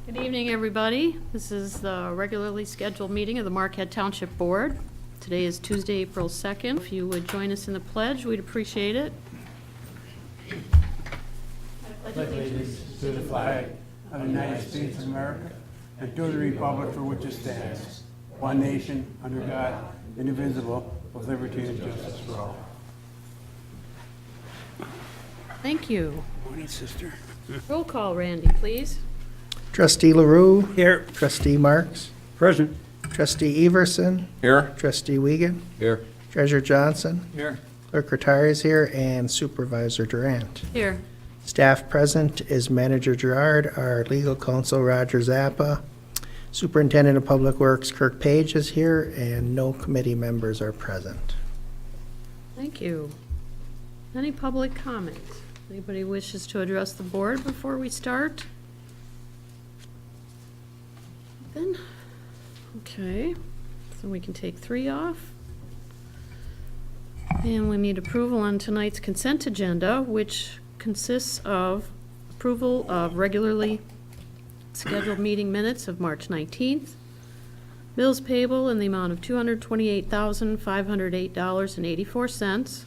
Good evening, everybody. This is the regularly scheduled meeting of the Marquette Township Board. Today is Tuesday, April 2nd. If you would join us in the pledge, we'd appreciate it. I pledge allegiance to the flag of the United States of America and to the republic for which it stands, one nation, under God, indivisible, with liberty and justice for all. Thank you. Morning, sister. Roll call, Randy, please. Trustee LaRue. Here. Trustee Marks. Present. Trustee Everson. Here. Trustee Wiegand. Here. Treasurer Johnson. Here. Clerk Rattari is here, and Supervisor Durant. Here. Staff present is Manager Gerard, our legal counsel Roger Zappa. Superintendent of Public Works Kirk Page is here, and no committee members are present. Thank you. Any public comments? Anybody wishes to address the board before we start? Then, okay, so we can take 3 off. And we need approval on tonight's consent agenda, which consists of approval of regularly scheduled meeting minutes of March 19th, bills payable in the amount of $228,508.84,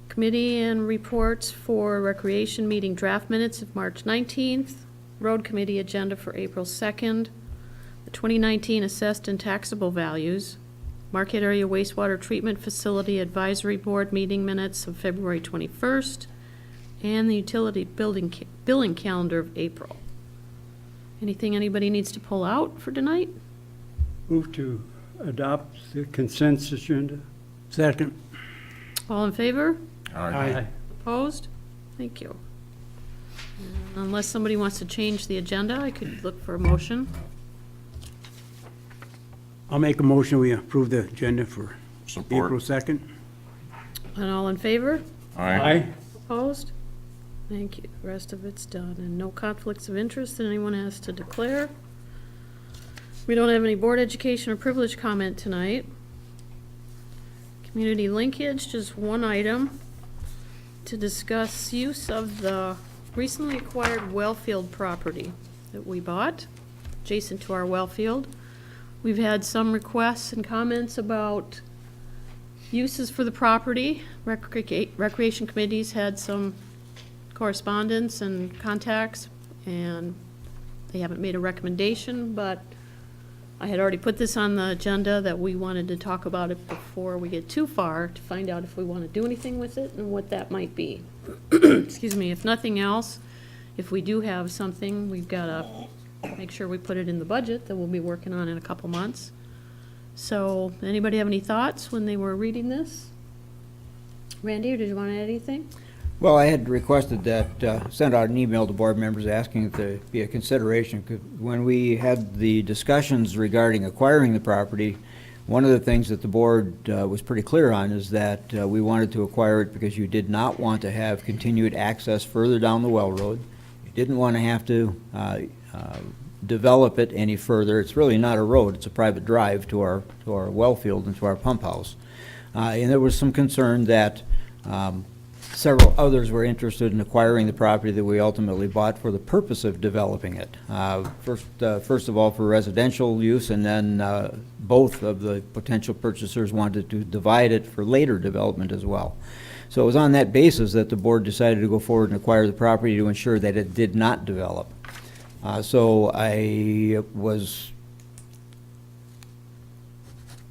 committee and reports for recreation meeting draft minutes of March 19th, road committee agenda for April 2nd, the 2019 assessed and taxable values, Marquette Area Wastewater Treatment Facility Advisory Board meeting minutes of February 21st, and the utility billing calendar of April. Anything anybody needs to pull out for tonight? Move to adopt the consent agenda. Second. All in favor? Aye. Opposed? Thank you. Unless somebody wants to change the agenda, I could look for a motion. I'll make a motion, we approve the agenda for Support. April 2nd. And all in favor? Aye. Opposed? Thank you. The rest of it's done. And no conflicts of interest that anyone has to declare. We don't have any board education or privilege comment tonight. Community linkage, just one item to discuss use of the recently acquired well field property that we bought adjacent to our well field. We've had some requests and comments about uses for the property. Recreation committees had some correspondence and contacts, and they haven't made a recommendation, but I had already put this on the agenda that we wanted to talk about it before we get too far to find out if we want to do anything with it and what that might be. Excuse me. If nothing else, if we do have something, we've got to make sure we put it in the budget that we'll be working on in a couple months. So, anybody have any thoughts when they were reading this? Randy, or did you want to add anything? Well, I had requested that, send out an email to board members asking if there be a consideration. 'Cause when we had the discussions regarding acquiring the property, one of the things that the board was pretty clear on is that we wanted to acquire it because you did not want to have continued access further down the well road. You didn't want to have to develop it any further. It's really not a road, it's a private drive to our well field and to our pump house. And there was some concern that several others were interested in acquiring the property that we ultimately bought for the purpose of developing it. First of all, for residential use, and then both of the potential purchasers wanted to divide it for later development as well. So it was on that basis that the board decided to go forward and acquire the property to ensure that it did not develop. So I was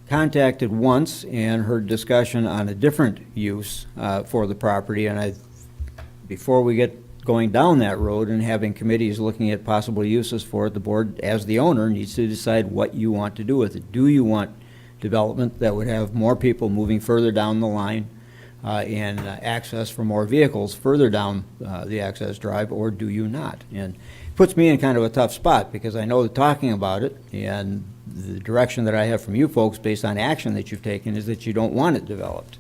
contacted once and heard discussion on a different use for the property, and before we get going down that road and having committees looking at possible uses for it, the board, as the owner, needs to decide what you want to do with it. Do you want development that would have more people moving further down the line and access for more vehicles further down the access drive, or do you not? And it puts me in kind of a tough spot, because I know that talking about it and the direction that I have from you folks based on action that you've taken is that you don't want it developed.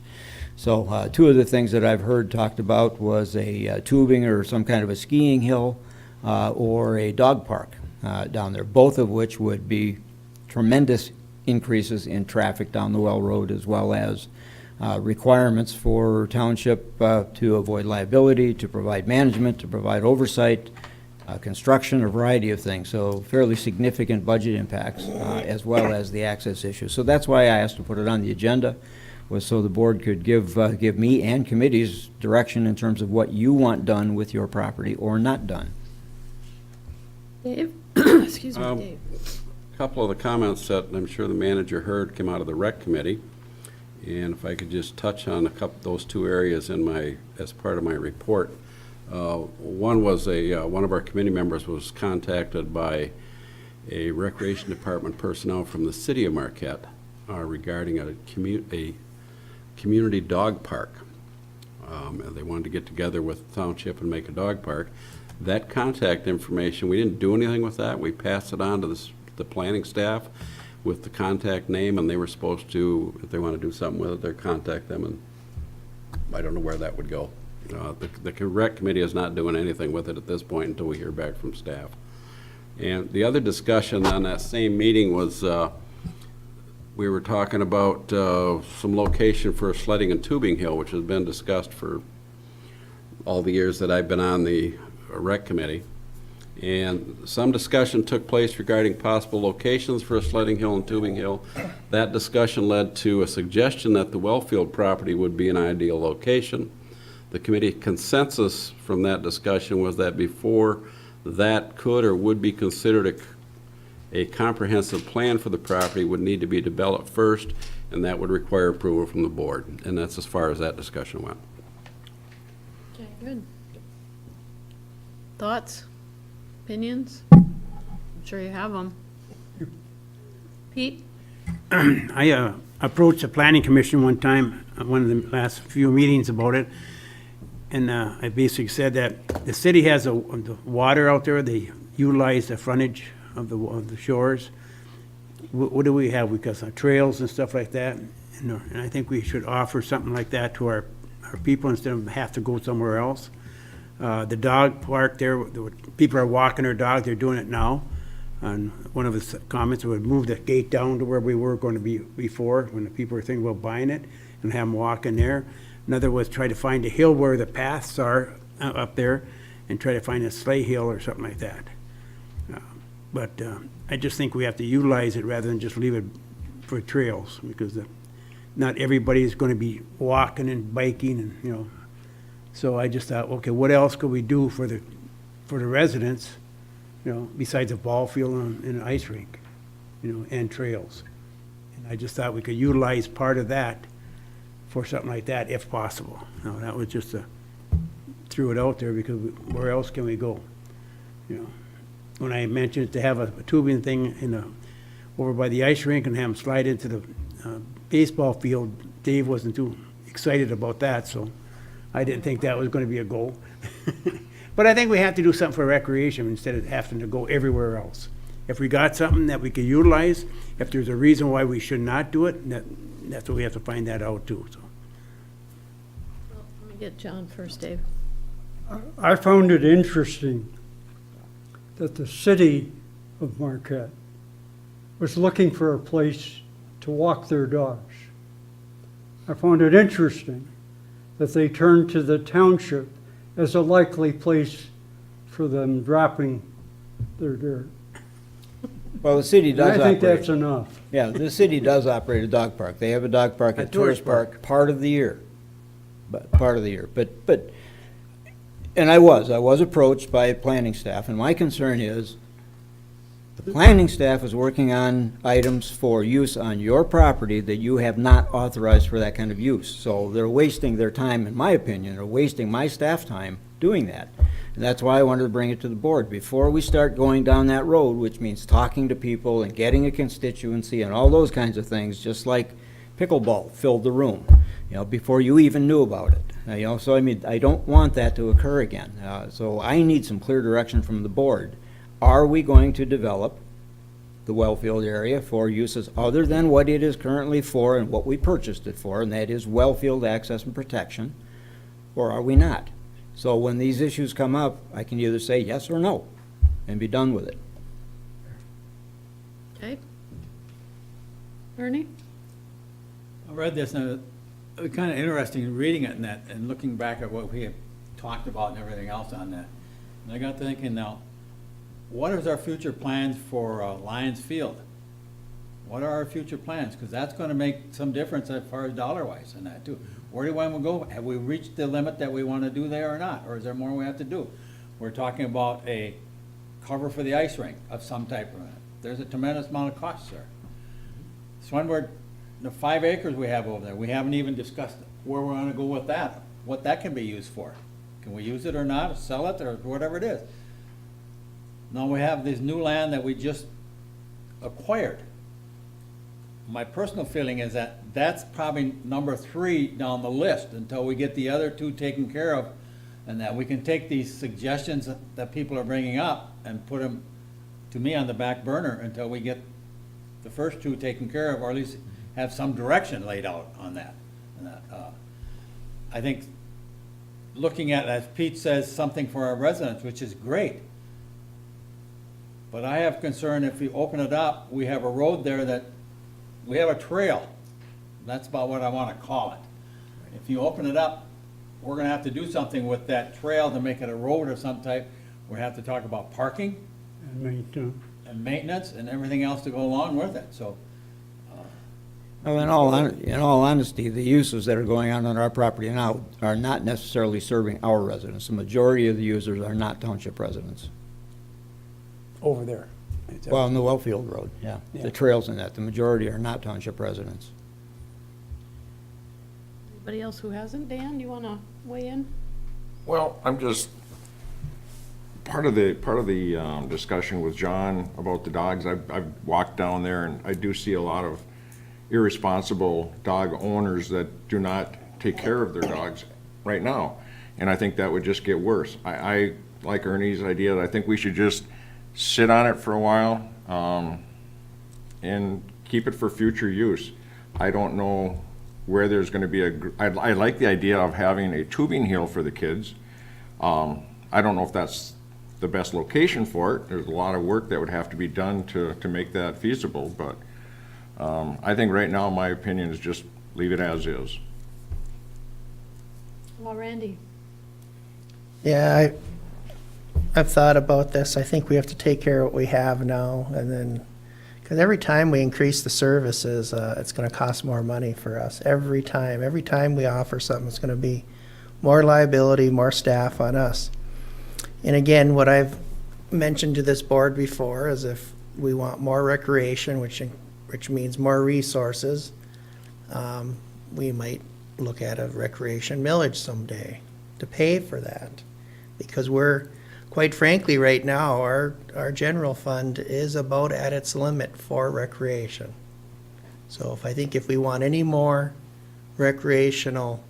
So two of the things that I've heard talked about was a tubing or some kind of a skiing hill or a dog park down there, both of which would be tremendous increases in traffic down the well road, as well as requirements for township to avoid liability, to provide management, to provide oversight. construction, a variety of things, so fairly significant budget impacts, as well as the access issue. So that's why I asked to put it on the agenda, was so the board could give me and committees direction in terms of what you want done with your property or not done. Dave? Excuse me, Dave. A couple of the comments that I'm sure the manager heard came out of the rec committee. And if I could just touch on those two areas as part of my report. One was one of our committee members was contacted by a recreation department personnel from the city of Marquette regarding a community dog park. And they wanted to get together with the township and make a dog park. That contact information, we didn't do anything with that. We passed it on to the planning staff with the contact name, and they were supposed to, if they want to do something with it, they contact them, and I don't know where that would go. The rec committee is not doing anything with it at this point until we hear back from staff. And the other discussion on that same meeting was we were talking about some location for a sledding and tubing hill, which has been discussed for all the years that I've been on the rec committee. And some discussion took place regarding possible locations for a sledding hill and tubing hill. That discussion led to a suggestion that the Wellfield property would be an ideal location. The committee consensus from that discussion was that before that could or would be considered a comprehensive plan for the property would need to be developed first, and that would require approval from the board. And that's as far as that discussion went. Okay, good. Thoughts? Opinions? I'm sure you have them. Pete? I approached the planning commission one time, one of the last few meetings about it, and I basically said that the city has the water out there. They utilize the frontage of the shores. What do we have? We got some trails and stuff like that, and I think we should offer something like that to our people instead of have to go somewhere else. The dog park there, people are walking their dog, they're doing it now. And one of his comments would move the gate down to where we were going to be before, when the people were thinking about buying it, and have them walk in there. Another was try to find a hill where the paths are up there, and try to find a sleigh hill or something like that. But I just think we have to utilize it rather than just leave it for trails, because not everybody is going to be walking and biking, and So I just thought, okay, what else could we do for the residents, besides a ball field and an ice rink, and trails. And I just thought we could utilize part of that for something like that if possible. That was just threw it out there because where else can we go? When I mentioned to have a tubing thing over by the ice rink and have them slide into the baseball field, Dave wasn't too excited about that, so I didn't think that was going to be a goal. But I think we have to do something for recreation instead of having to go everywhere else. If we got something that we could utilize, if there's a reason why we should not do it, that's what we have to find that out too. So. Well, let me get John first, Dave. I found it interesting that the city of Marquette was looking for a place to walk their dogs. I found it interesting that they turned to the township as a likely place for them dropping their dirt. Well, the city does And I think operate. that's enough. Yeah, the city does operate a dog park. They have a dog park at Tourist Park part of the year. But and I was approached by planning staff, and my concern is the planning staff is working on items for use on your property that you have not authorized for that kind of use. So they're wasting their time, in my opinion, or wasting my staff time doing that. And that's why I wanted to bring it to the board. Before we start going down that road, which means talking to people and getting a constituency and all those kinds of things, just like pickleball filled the room, before you even knew about it. So I don't want that to occur again. So I need some clear direction from the board. Are we going to develop the Wellfield area for uses other than what it is currently for and what we purchased it for, and that is Wellfield access and protection, or are we not? So when these issues come up, I can either say yes or no and be done with it. Okay. Ernie? I read this and it was kind of interesting reading it and looking back at what we had talked about and everything else on that. And I got thinking now, what is our future plans for Lions Field? What are our future plans? Because that's gonna make some difference as far as dollar-wise in that too. Where do we want to go? Have we reached the limit that we want to do there or not? Or is there more we have to do? We're talking about a cover for the ice rink of some type of, there's a tremendous amount of costs there. Swinburne, the 5 acres we have over there, we haven't even discussed where we're gonna go with that, what that can be used for. Can we use it or not, sell it, or whatever it is? Now we have this new land that we just acquired. My personal feeling is that that's probably number 3 down the list until we get the other 2 taken care of, and that we can take these suggestions that people are bringing up and put them, to me, on the back burner until we get the first 2 taken care of, or at least have some direction laid out on that. I think looking at, as Pete says, something for our residents, which is great. But I have concern if we open it up, we have a road there that, we have a trail. That's about what I want to call it. If you open it up, we're gonna have to do something with that trail to make it a road of some type. We have to talk about parking and maintenance and everything else to go along with it, so. Well, in all honesty, the uses that are going on our property now are not necessarily serving our residents. The majority of the users are not township residents. Over there. Well, on the Wellfield Road, yeah. Yeah. The trails in that, the majority are not township residents. Anybody else who hasn't? Dan, you want to weigh in? Well, I'm just, part of the discussion with John about the dogs, I've walked down there and I do see a lot of irresponsible dog owners that do not take care of their dogs right now. And I think that would just get worse. I like Ernie's idea that I think we should just sit on it for a while and keep it for future use. I don't know where there's going to be I like the idea of having a tubing hill for the kids. I don't know if that's the best location for it. There's a lot of work that would have to be done to make that feasible, but I think right now my opinion is just leave it as is. Well, Randy. Yeah, I've thought about this. I think we have to take care of what we have now, and then, because every time we increase the services, it's going to cost more money for us. Every time we offer something, it's going to be more liability, more staff on us. And again, what I've mentioned to this board before is if we want more recreation, which means more resources, we might look at a recreation millage someday to pay for that. Because quite frankly, right now, our general fund is about at its limit for recreation. So I think if we want any more recreational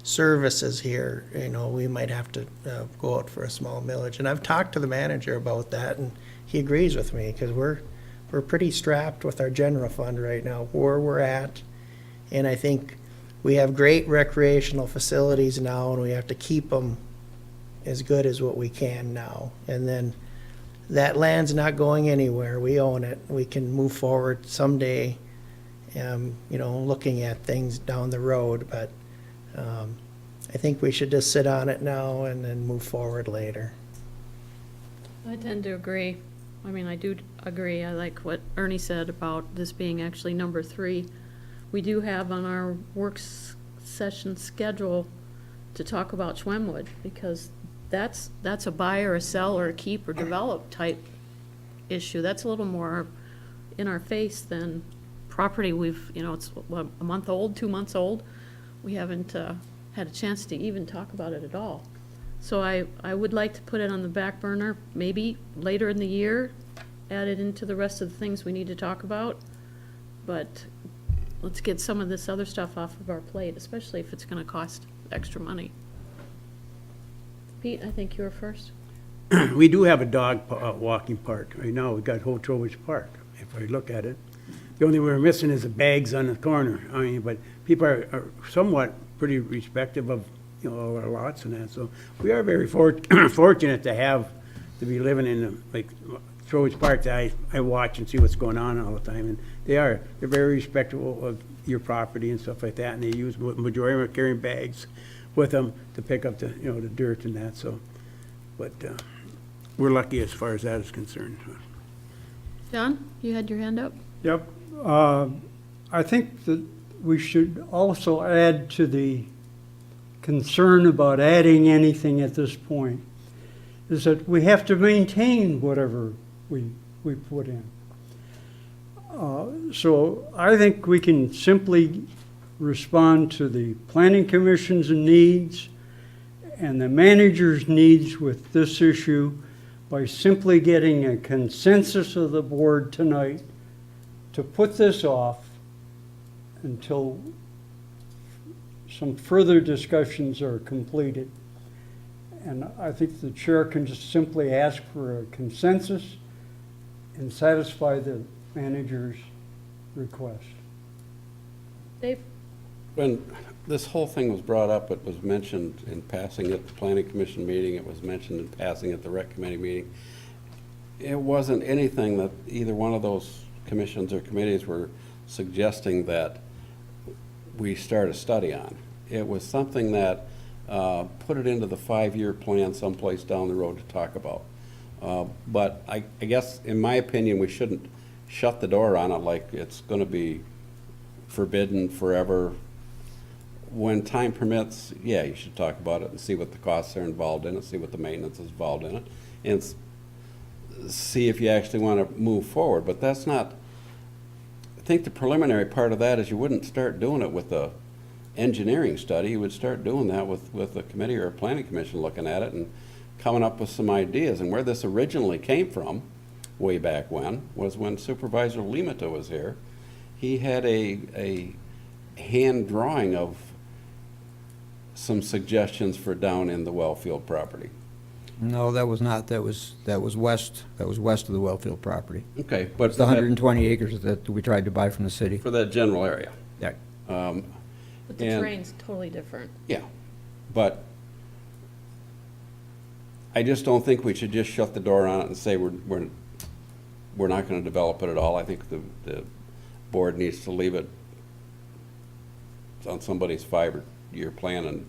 services here, we might have to go out for a small millage. And I've talked to the manager about that, and he agrees with me, because we're pretty strapped with our general fund right now, where we're at. And I think we have great recreational facilities now, and we have to keep them as good as what we can now. And then that land's not going anywhere. We own it. We can move forward someday, looking at things down the road. But I think we should just sit on it now and then move forward later. I tend to agree. I mean, I do agree. I like what Ernie said about this being actually number 3. We do have on our work session schedule to talk about Schwemmwood, because that's a buy or a sell or a keep or develop type issue. That's a little more in our face than property it's a month old, 2 months old. We haven't had a chance to even talk about it at all. So I would like to put it on the back burner, maybe later in the year, add it into the rest of the things we need to talk about. But let's get some of this other stuff off of our plate, especially if it's going to cost extra money. Pete, I think you were first. We do have a dog walking park. Right now, we've got Whole Trowbridge Park, if I look at it. The only thing we're missing is the bags on the corner. I mean, but people are somewhat pretty respective of, our lots and that. So we are very fortunate to be living in, Trowbridge Park. I watch and see what's going on all the time. And they're very respectful of your property and stuff like that. And they use, majority of them are carrying bags with them to pick up the dirt and that. So, but we're lucky as far as that is concerned. John, you had your hand up? Yep. I think that we should also add to the concern about adding anything at this point, is that we have to maintain whatever we put in. So I think we can simply respond to the planning commission's needs and the manager's needs with this issue by simply getting a consensus of the board tonight to put this off until some further discussions are completed. And I think the chair can just simply ask for a consensus and satisfy the manager's request. Dave? When this whole thing was brought up, it was mentioned in passing at the planning commission meeting, it was mentioned in passing at the rec committee meeting. It wasn't anything that either one of those commissions or committees were suggesting that we start a study on. It was something that put it into the 5-year plan someplace down the road to talk about. But I guess, in my opinion, we shouldn't shut the door on it like it's going to be forbidden forever. When time permits, yeah, you should talk about it and see what the costs are involved in it, see what the maintenance is involved in it, and see if you actually want to move forward. But that's not, I think the preliminary part of that is you wouldn't start doing it with the engineering study. You would start doing that with a committee or a planning commission looking at it and coming up with some ideas. And where this originally came from, way back when, was when Supervisor Limata was here. He had a hand drawing of some suggestions for down in the Wellfield property. No, that was not, that was west of the Wellfield property. Okay, but It's the 120 acres that we tried to buy from the city. for that general area. Yeah. But the And- terrain's totally different. Yeah, but I just don't think we should just shut the door on it and say we're not going to develop it at all. I think the board needs to leave it on somebody's 5-year plan and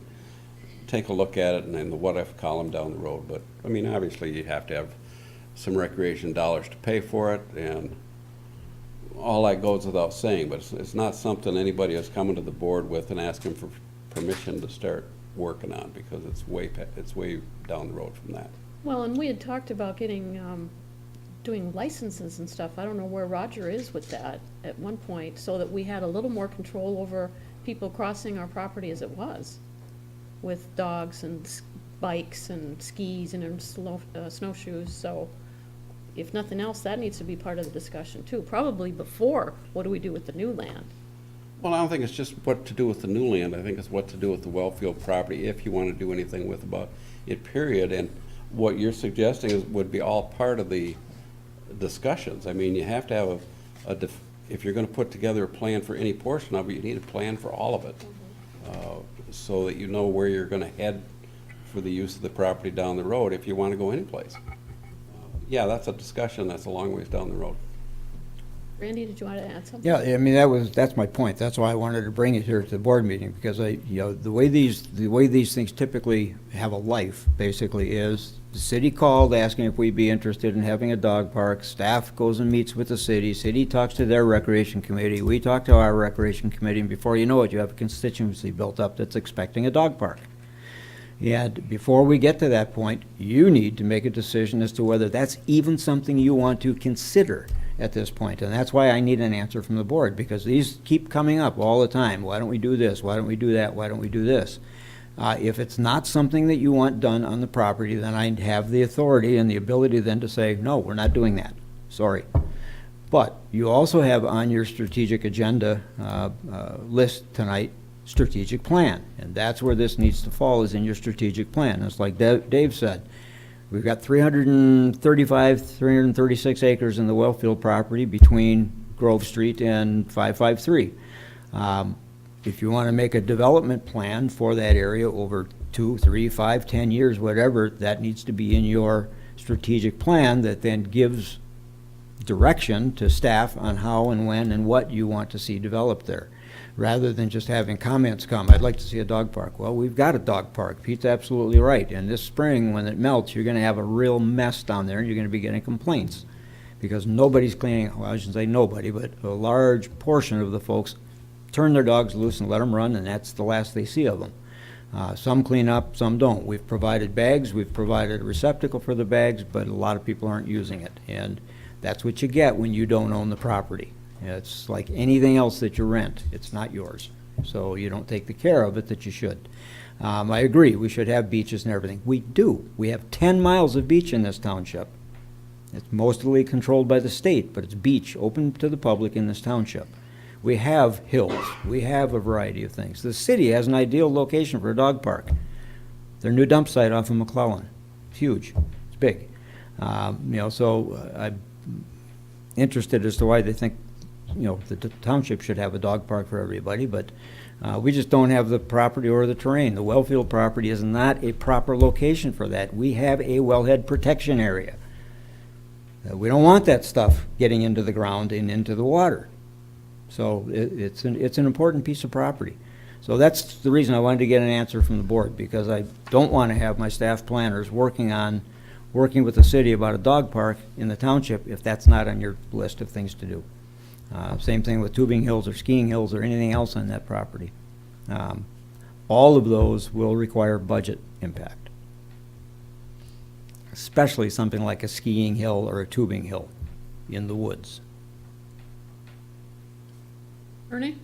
take a look at it and in the what-if column down the road. But, I mean, obviously, you have to have some recreation dollars to pay for it, and all that goes without saying, but it's not something anybody is coming to the board with and asking for permission to start working on, because it's way down the road from that. Well, and we had talked about getting, doing licenses and stuff. I don't know where Roger is with that at one point, so that we had a little more control over people crossing our property as it was, with dogs and bikes and skis and snowshoes. So if nothing else, that needs to be part of the discussion too, probably before, what do we do with the new land? Well, I don't think it's just what to do with the new land. I think it's what to do with the Wellfield property, if you want to do anything with about it, period. And what you're suggesting would be all part of the discussions. I mean, you have to have if you're going to put together a plan for any portion of it, you need a plan for all of it, so that you know where you're going to head for the use of the property down the road if you want to go anyplace. Yeah, that's a discussion that's a long ways down the road. Randy, did you want to add something? Yeah, I mean, that's my point. That's why I wanted to bring it here to the board meeting, because the way these things typically have a life, basically, is the city called asking if we'd be interested in having a dog park. Staff goes and meets with the city talks to their recreation committee, we talk to our recreation committee, and before you know it, you have a constituency built up that's expecting a dog park. And before we get to that point, you need to make a decision as to whether that's even something you want to consider at this point. And that's why I need an answer from the board, because these keep coming up all the time. Why don't we do this? Why don't we do that? Why don't we do this? If it's not something that you want done on the property, then I have the authority and the ability then to say, no, we're not doing that. Sorry. But you also have on your strategic agenda list tonight, strategic plan. And that's where this needs to fall, is in your strategic plan. It's like Dave said. We've got 336 acres in the Wellfield property between Grove Street and 553. If you want to make a development plan for that area over 2, 3, 5, 10 years, whatever, that needs to be in your strategic plan that then gives direction to staff on how and when and what you want to see developed there. rather than just having comments come, I'd like to see a dog park. Well, we've got a dog park. Pete's absolutely right. And this spring, when it melts, you're gonna have a real mess down there, and you're gonna be getting complaints. Because nobody's cleaning, well, I shouldn't say nobody, but a large portion of the folks turn their dogs loose and let them run, and that's the last they see of them. Some clean up, some don't. We've provided bags, we've provided a receptacle for the bags, but a lot of people aren't using it. And that's what you get when you don't own the property. It's like anything else that you rent. It's not yours. So you don't take the care of it that you should. I agree, we should have beaches and everything. We do. We have 10 miles of beach in this township. It's mostly controlled by the state, but it's beach, open to the public in this township. We have hills. We have a variety of things. The city has an ideal location for a dog park. Their new dump site off of McClellan. It's huge. It's big. So I'm interested as to why they think, the township should have a dog park for everybody, but we just don't have the property or the terrain. The Wellfield property is not a proper location for that. We have a wellhead protection area. We don't want that stuff getting into the ground and into the water. So it's an important piece of property. So that's the reason I wanted to get an answer from the board, because I don't want to have my staff planners working with the city about a dog park in the township if that's not on your list of things to do. Same thing with tubing hills or skiing hills or anything else on that property. All of those will require budget impact. Especially something like a skiing hill or a tubing hill in the woods. Ernie?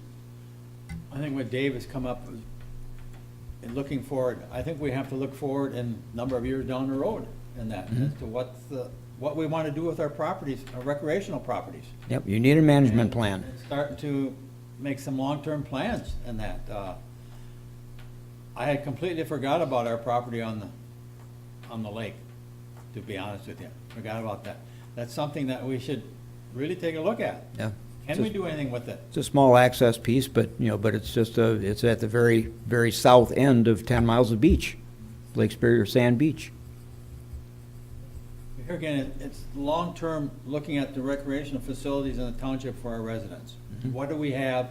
I think what Dave has come up with in looking forward, I think we have to look forward in a number of years down the road in that, as to what we want to do with our properties, our recreational properties. Yep, you need a management plan. And starting to make some long-term plans in that. I had completely forgot about our property on the lake, to be honest with you. Forgot about that. That's something that we should really take a look at. Yeah. Can we do anything with it? It's a small access piece, but it's just it's at the very, very south end of 10 miles of beach, Lake Superior Sand Beach. Here again, it's long-term, looking at the recreational facilities in the township for our residents. What do we have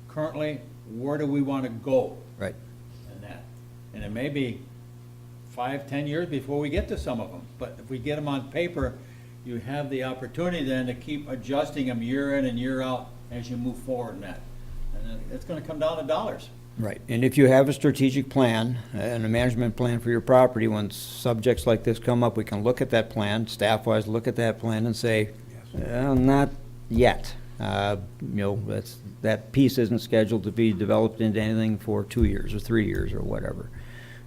currently? Where do we want to go? Right. In that. And it may be 5, 10 years before we get to some of them. But if we get them on paper, you have the opportunity then to keep adjusting them year in and year out as you move forward in that. And it's going to come down to dollars. Right, and if you have a strategic plan and a management plan for your property, when subjects like this come up, we can look at that plan, staff-wise, look at that plan and say, well, not yet. That piece isn't scheduled to be developed into anything for 2 years or 3 years or whatever.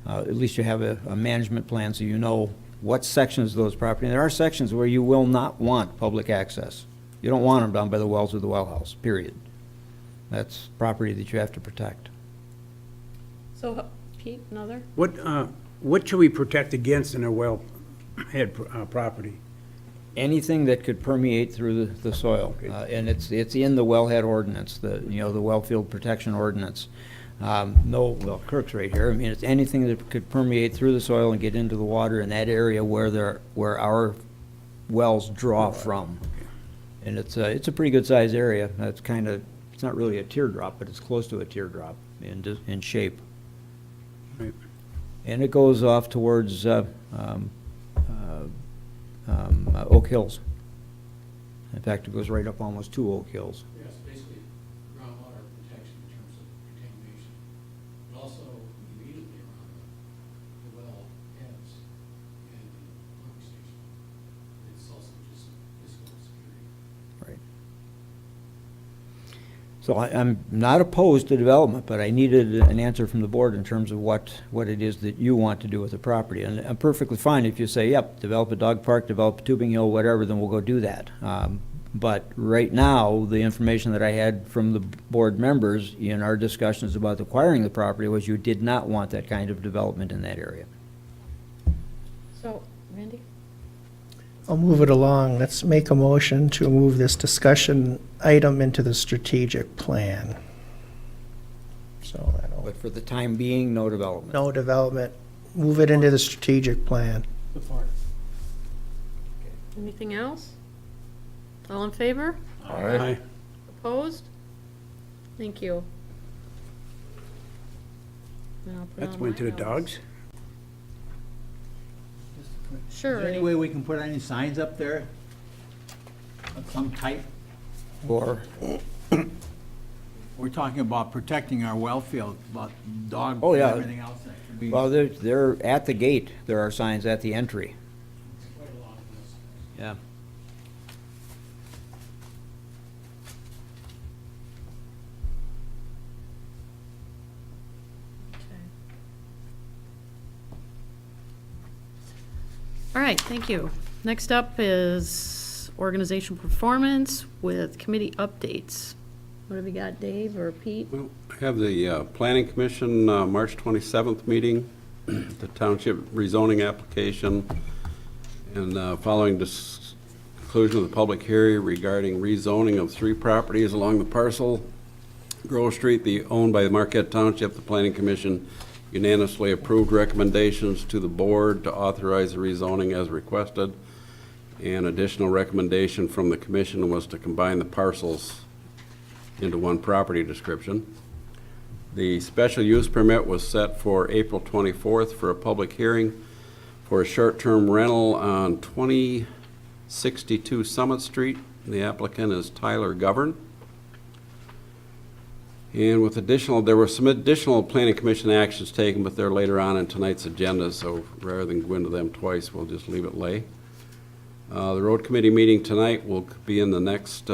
At least you have a management plan so you know what sections of those property. And there are sections where you will not want public access. You don't want them down by the wells or the well house, period. That's property that you have to protect. So, Pete, another? What should we protect against in a wellhead property? Anything that could permeate through the soil, and it's in the wellhead ordinance, the wellfield protection ordinance. Kirk's right here. I mean, it's anything that could permeate through the soil and get into the water in that area where our wells draw from. And it's a pretty good sized area. It's not really a teardrop, but it's close to a teardrop in shape. Right. And it goes off towards Oak Hills. In fact, it goes right up almost to Oak Hills. Yes, basically groundwater protection in terms of contamination, but also immediately around the well heads and the pumping station. It's also just physical security. Right. So I'm not opposed to development, but I needed an answer from the board in terms of what it is that you want to do with the property. And I'm perfectly fine if you say, yep, develop a dog park, develop a tubing hill, whatever, then we'll go do that. But right now, the information that I had from the board members in our discussions about acquiring the property was you did not want that kind of development in that area. So, Randy? I'll move it along. Let's make a motion to move this discussion item into the strategic plan. So, But for the time being, no development. no development. Move it into the strategic plan. Anything else? All in favor? All right. Opposed? Thank you. And I'll put it That's on went my to the notes. dogs? Sure. Is there any any- way we can put any signs up there of some type? Or, We're talking about protecting our well field, about dogs Oh, and yeah. everything else that could be. well, they're at the gate. There are signs at the entry. Quite a lot of this. Yeah. Okay. All right, thank you. Next up is organizational performance with committee updates. What have you got, Dave or Pete? Well, I have the Planning Commission March 27th meeting, the township rezoning application, and following conclusion of the public hearing regarding rezoning of 3 properties along the parcel, Grove Street, owned by the Marquette Township, the Planning Commission unanimously approved recommendations to the board to authorize the rezoning as requested. An additional recommendation from the commission was to combine the parcels into one property description. The special use permit was set for April 24th for a public hearing for a short-term rental on 2062 Summit Street. The applicant is Tyler Govern. And with there were some additional planning commission actions taken, but they're later on in tonight's agenda, so rather than go into them twice, we'll just leave it lay. The road committee meeting tonight will be in the next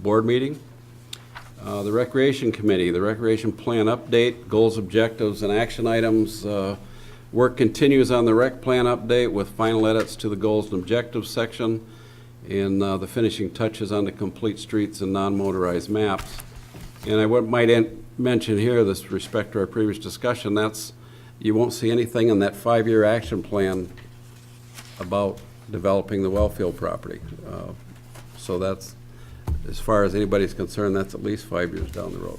board meeting. The Recreation Committee, the Recreation Plan Update, Goals, Objectives, and Action Items. Work continues on the Rec Plan Update with final edits to the Goals and Objectives section and the finishing touches on the complete streets and non-motorized maps. And I might mention here, with respect to our previous discussion, you won't see anything in that 5-year action plan about developing the wellfield property. So that's, as far as anybody's concerned, that's at least 5 years down the road.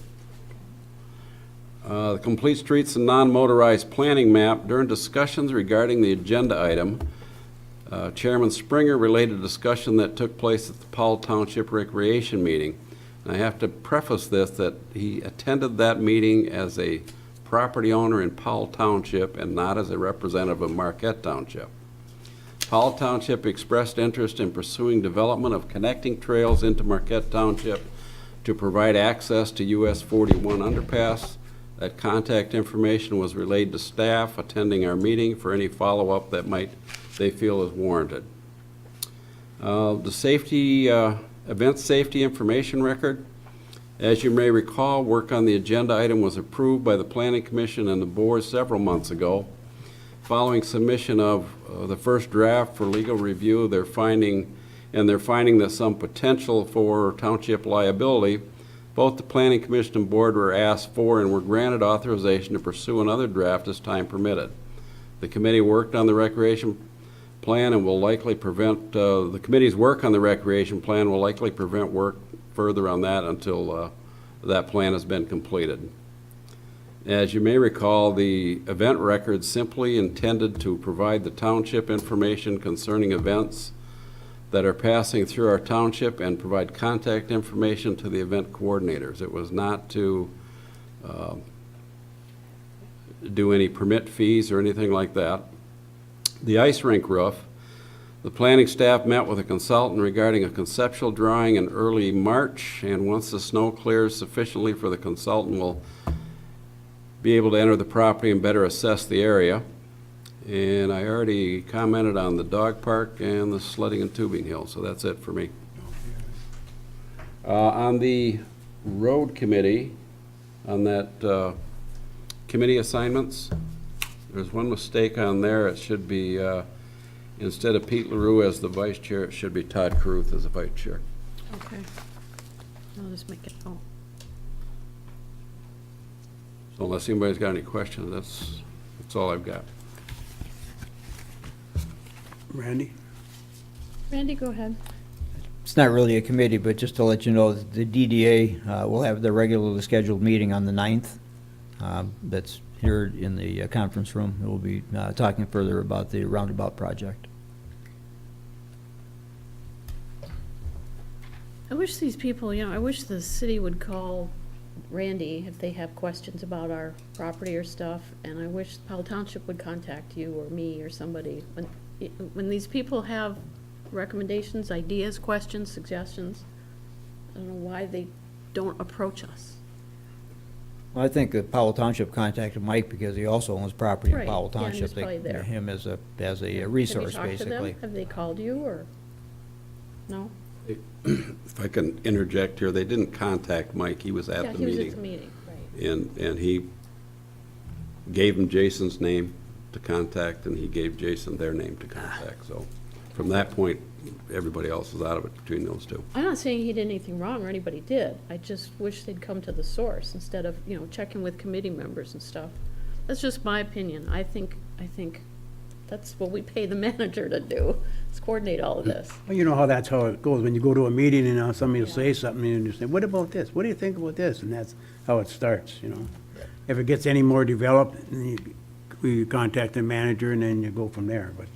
The complete streets and non-motorized planning map. During discussions regarding the agenda item, Chairman Springer related a discussion that took place at the Powell Township Recreation meeting. And I have to preface this that he attended that meeting as a property owner in Powell Township and not as a representative of Marquette Township. Powell Township expressed interest in pursuing development of connecting trails into Marquette Township to provide access to US 41 underpass. That contact information was relayed to staff attending our meeting for any follow-up that they feel is warranted. The event safety information record. As you may recall, work on the agenda item was approved by the Planning Commission and the board several months ago. Following submission of the first draft for legal review, they're finding that some potential for township liability, both the Planning Commission and board were asked for and were granted authorization to pursue another draft as time permitted. The committee worked on the recreation plan and will likely prevent, the committee's work on the recreation plan will likely prevent work further on that until that plan has been completed. As you may recall, the event record simply intended to provide the township information concerning events that are passing through our township and provide contact information to the event coordinators. It was not to do any permit fees or anything like that. The ice rink roof, the planning staff met with a consultant regarding a conceptual drawing in early March, and once the snow clears sufficiently for the consultant, will be able to enter the property and better assess the area. And I already commented on the dog park and the sledding and tubing hill, so that's it for me. On the road committee, on that committee assignments, there's one mistake on there. It should be, instead of Pete LaRue as the vice chair, it should be Todd Caruth as the vice chair. Okay. I'll just make it, So unless anybody's got any questions, that's all I've got. Randy? Randy, go ahead. It's not really a committee, but just to let you know, the DDA will have their regularly scheduled meeting on the 9th. That's here in the conference room. We'll be talking further about the roundabout project. I wish these people, I wish the city would call Randy if they have questions about our property or stuff, and I wish Powell Township would contact you or me or somebody. When these people have recommendations, ideas, questions, suggestions, I don't know why they don't approach us. Well, I think that Powell Township contacted Mike because he also owns property in Right, Powell yeah, and Township. he's probably They- there. Him as a Have resource, you talked to them? basically. Have they called you, or, no? If I can interject here, they didn't contact Mike, he was Yeah, at the he was at meeting. the meeting, right. And he gave him Jason's name to contact, and he gave Jason their name to contact. So from that point, everybody else was out of it between those two. I'm not saying he did anything wrong or anybody did. I just wish they'd come to the source instead of, checking with committee members and stuff. That's just my opinion. I think that's what we pay the manager to do, is coordinate all of this. Well, you know how it goes. When you go to a meeting and somebody will say something and you say, what about this? What do you think about this? And that's how it starts, If it gets any more developed, we contact the manager and then you go from there. But,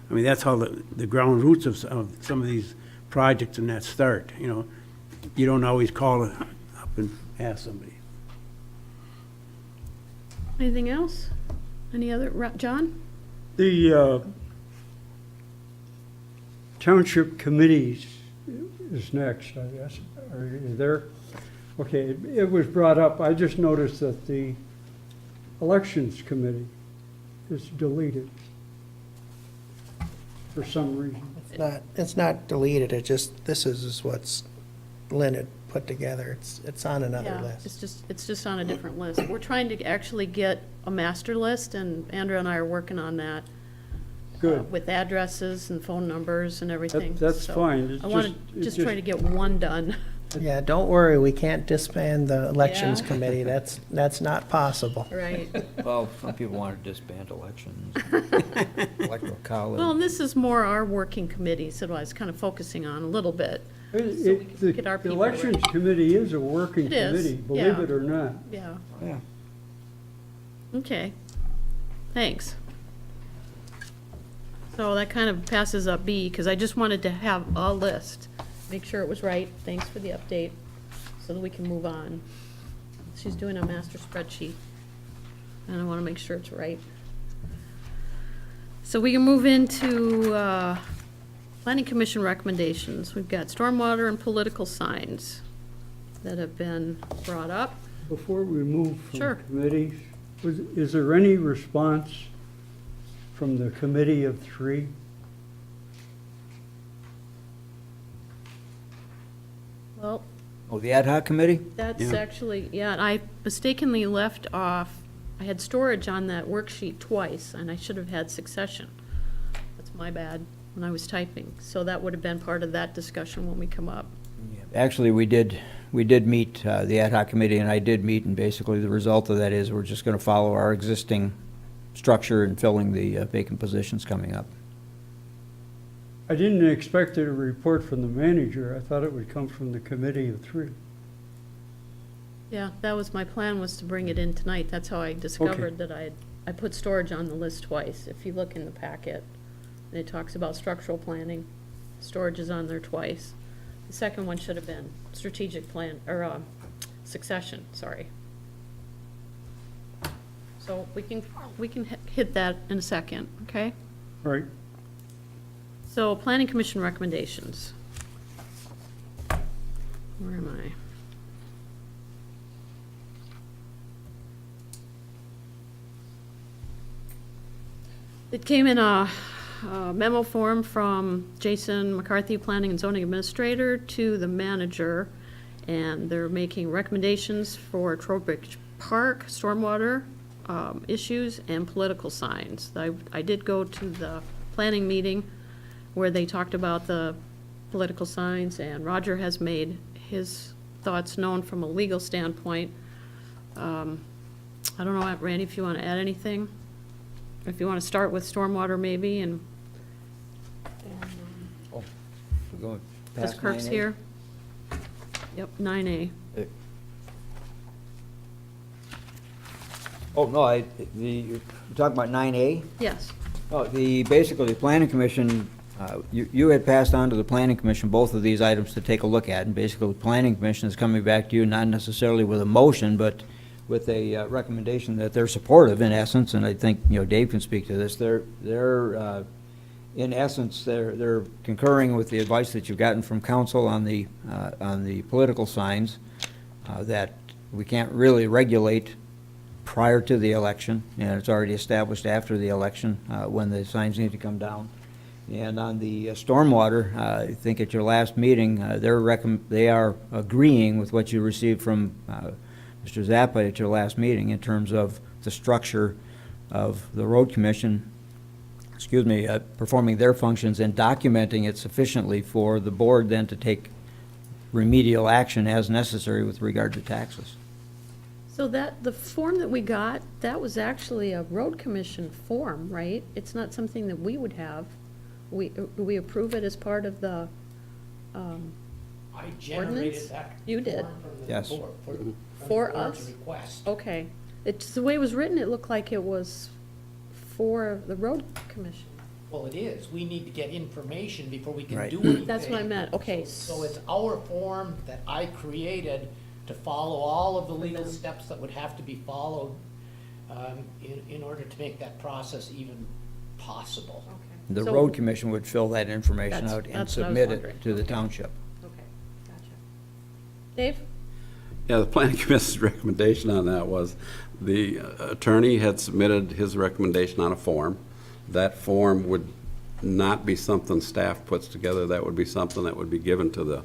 I mean, that's how the ground roots of some of these projects and that start, You don't always call it up and ask somebody. Anything else? Any other, John? The township committees is next, I guess. Are you there? Okay, it was brought up, I just noticed that the elections committee is deleted for some reason. It's not deleted, this is what's Lynn had put together. It's on another Yeah, list. it's just on a different list. We're trying to actually get a master list, and Andrew and I are working on that. Good. With addresses and phone numbers and everything. That's So fine. It's I want to just try to get one done. Yeah, don't worry, we can't disband the elections Yeah. committee. That's not possible. Right. Well, some people want to disband elections, electoral college. Well, and this is more our working committee, so I was kind of focusing on a little bit. The get our people elections committee is a working It is, committee, believe yeah. it or not. Yeah, Yeah. okay. Thanks. So that kind of passes up B, because I just wanted to have a list, make sure it was right. Thanks for the update, so that we can move on. She's doing a master spreadsheet, and I want to make sure it's right. So we can move into Planning Commission recommendations. We've got stormwater and political signs that have been brought up. Before we move Sure. from committees, is there any response from the committee of three? Well, Oh, the ad hoc committee? that's Yeah. actually, yeah, I mistakenly left off, I had storage on that worksheet twice, and I should have had succession. That's my bad, when I was typing. So that would have been part of that discussion when we come up. Actually, we did meet, the ad hoc committee, and I did meet, and basically the result of that is we're just going to follow our existing structure and filling the vacant positions coming up. I didn't expect a report from the manager. I thought it would come from the committee of three. Yeah, that was, my plan was to bring it in tonight. That's how I discovered that I put storage on the list twice. If you look in the packet, it talks about structural planning. Storage is on there twice. The second one should have been strategic plan, or succession, sorry. So we can hit that in a second, okay? Right? So, Planning Commission recommendations. Where am I? It came in a memo form from Jason McCarthy, Planning and Zoning Administrator, to the manager, and they're making recommendations for Trowbridge Park, stormwater issues, and political signs. I did go to the planning meeting where they talked about the political signs, and Roger has made his thoughts known from a legal standpoint. I don't know, Randy, if you want to add anything? If you want to start with stormwater maybe, and We're going this past Kirk's 9A? here. Yep, 9A. Oh, no, you're talking about 9A? Yes, Oh, basically, the planning commission You had passed on to the planning commission both of these items to take a look at, and basically the planning commission is coming back to you, not necessarily with a motion, but with a recommendation that they're supportive in essence, and I think, Dave can speak to this. They're in essence, they're concurring with the advice that you've gotten from council on the political signs, that we can't really regulate prior to the election, and it's already established after the election, when the signs need to come down. And on the stormwater, I think at your last meeting, they are agreeing with what you received from Mr. Zappa at your last meeting in terms of the structure of the road commission, performing their functions and documenting it sufficiently for the board then to take remedial action as necessary with regard to taxes. So the form that we got, that was actually a road commission form, right? It's not something that we would have. We approve it as part of the, I Ordinance? generated that. You did? form from the Yes. board, from For the board's us? request. okay. It's, the way it was written, it looked like it was for the road commission. Well, it is. We need to get information before we can Right. do anything. That's what I meant, okay. So it's our form that I created to follow all of the legal steps that would have to be followed in order to make that process even possible. The So- road commission would fill that information That's- out and that's what I was submit wondering. it to the Okay. township. Okay, gotcha. Dave? Yeah, the planning commission's recommendation on that was, the attorney had submitted his recommendation on a form. That form would not be something staff puts together, that would be something that would be given to the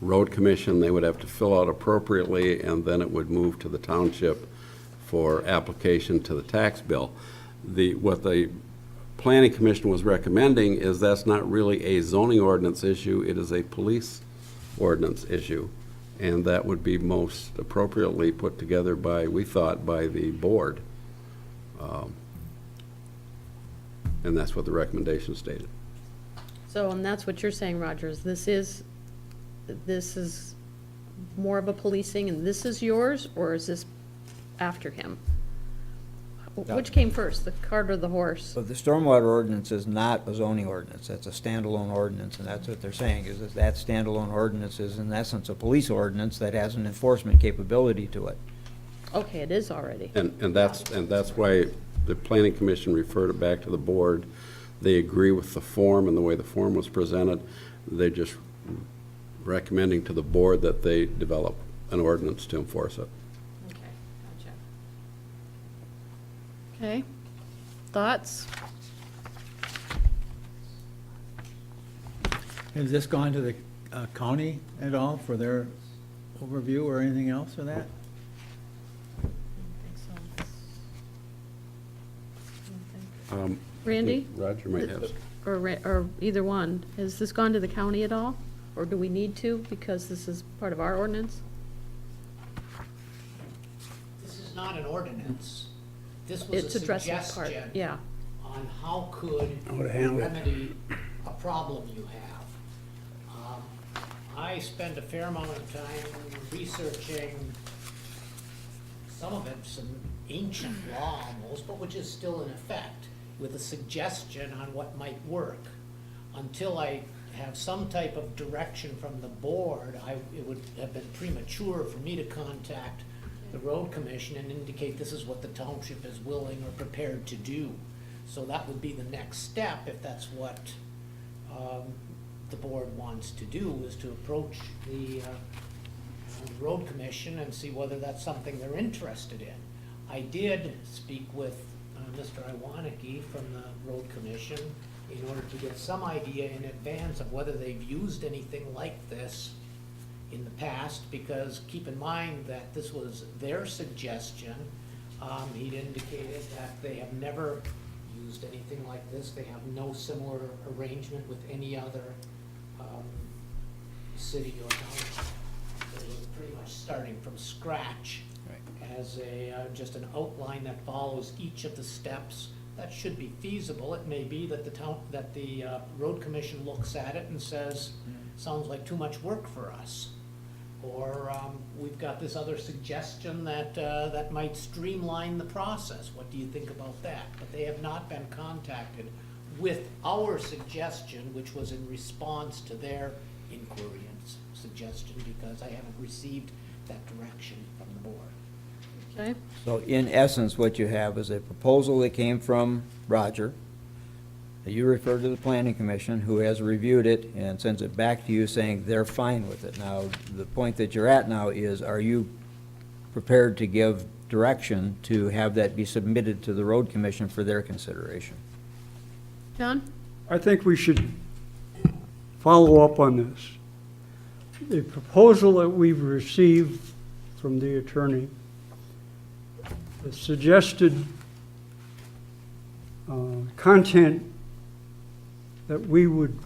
road commission. They would have to fill out appropriately, and then it would move to the township for application to the tax bill. What the planning commission was recommending is that's not really a zoning ordinance issue, it is a police ordinance issue. And that would be most appropriately put together by, we thought, by the board. And that's what the recommendation stated. So, and that's what you're saying, Rogers, this is more of a policing, and this is yours, or is this after him? Which came first, the cart or the horse? So the stormwater ordinance is not a zoning ordinance, that's a standalone ordinance, and that's what they're saying, is that standalone ordinance is in essence a police ordinance that has an enforcement capability to it. Okay, it is already. And that's why the planning commission referred it back to the board. They agree with the form and the way the form was presented. They're just recommending to the board that they develop an ordinance to enforce it. Okay, gotcha. Okay, thoughts? Has this gone to the county at all for their overview or anything else for that? Randy? Roger might have. Or either one, has this gone to the county at all? Or do we need to, because this is part of our ordinance? This is not an ordinance. This was It's a addressing part, suggestion yeah. on how could How to we handle it. remedy a problem you have. I spend a fair amount of time researching, some of it, some ancient law almost, but which is still in effect, with a suggestion on what might work. Until I have some type of direction from the board, it would have been premature for me to contact the road commission and indicate this is what the township is willing or prepared to do. So that would be the next step, if that's what the board wants to do, is to approach the road commission and see whether that's something they're interested in. I did speak with Mr. Iwaniki from the road commission in order to get some idea in advance of whether they've used anything like this in the past, because keep in mind that this was their suggestion. He'd indicated that they have never used anything like this. They have no similar arrangement with any other city or township. It was pretty much starting from scratch as just an outline that follows each of the steps. That should be feasible. It may be that the road commission looks at it and says, sounds like too much work for us. Or we've got this other suggestion that might streamline the process. What do you think about that? But they have not been contacted with our suggestion, which was in response to their inquiry and suggestion, because I haven't received that direction from the board. Okay, So in essence, what you have is a proposal that came from Roger, that you refer to the planning commission, who has reviewed it and sends it back to you saying they're fine with it. Now, the point that you're at now is, are you prepared to give direction to have that be submitted to the road commission for their consideration? John? I think we should follow up on this. The proposal that we've received from the attorney, the suggested content that we would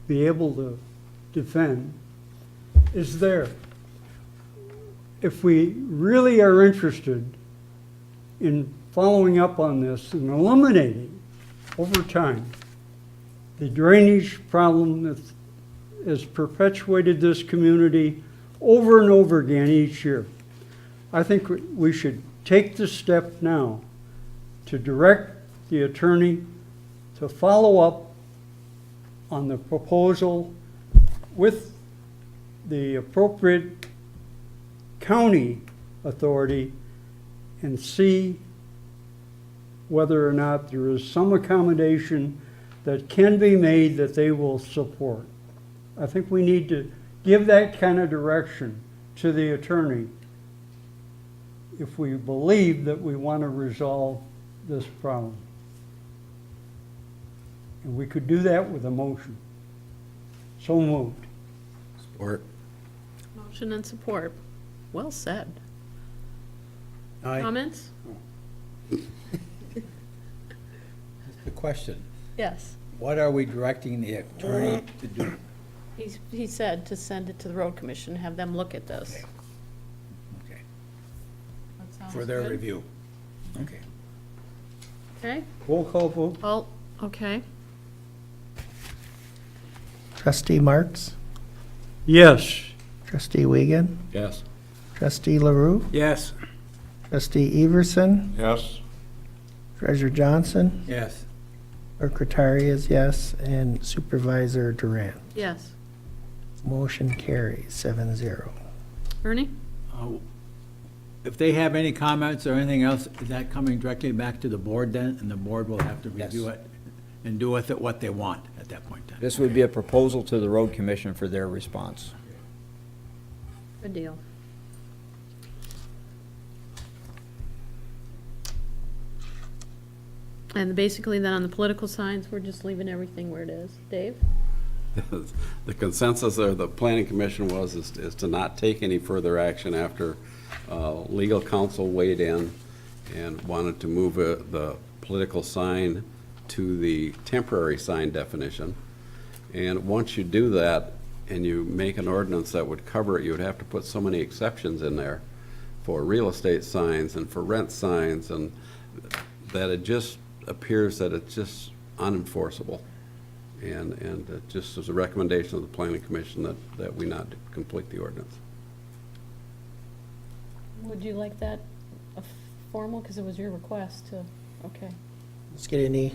be able to defend is there. If we really are interested in following up on this and eliminating over time the drainage problem that has perpetuated this community over and over again each year, I think we should take the step now to direct the attorney to follow up on the proposal with the appropriate county authority and see whether or not there is some accommodation that can be made that they will support. I think we need to give that kind of direction to the attorney if we believe that we want to resolve this problem. And we could do that with a motion. So moved. Support. Motion and support. Well said. Aye. Comments? The question, Yes. what are we directing the attorney to do? He said to send it to the road commission, have them look at this. Okay. That sounds For their good. review. Okay. Okay, Roll call vote. well, okay. Trustee Marks? Yes. Trustee Wiegand? Yes. Trustee LaRue? Yes. Trustee Everson? Yes? Treasurer Johnson? Yes. Secretary is yes, and Supervisor Durant. Yes. Motion carries 7-0. Ernie? If they have any comments or anything else, is that coming directly back to the board then? And the board will have to review Yes. it and do with it what they want at that point in time? This would be a proposal to the road commission for their response. Good deal. And basically then on the political signs, we're just leaving everything where it is. Dave? The consensus of the planning commission is to not take any further action after legal counsel weighed in and wanted to move the political sign to the temporary sign definition. And once you do that and you make an ordinance that would cover it, you would have to put so many exceptions in there for real estate signs and for rent signs, and that it just appears that it's just unenforceable. And it just as a recommendation of the planning commission that we not complete the ordinance. Would you like that formal, because it was your request to, okay. Let's get any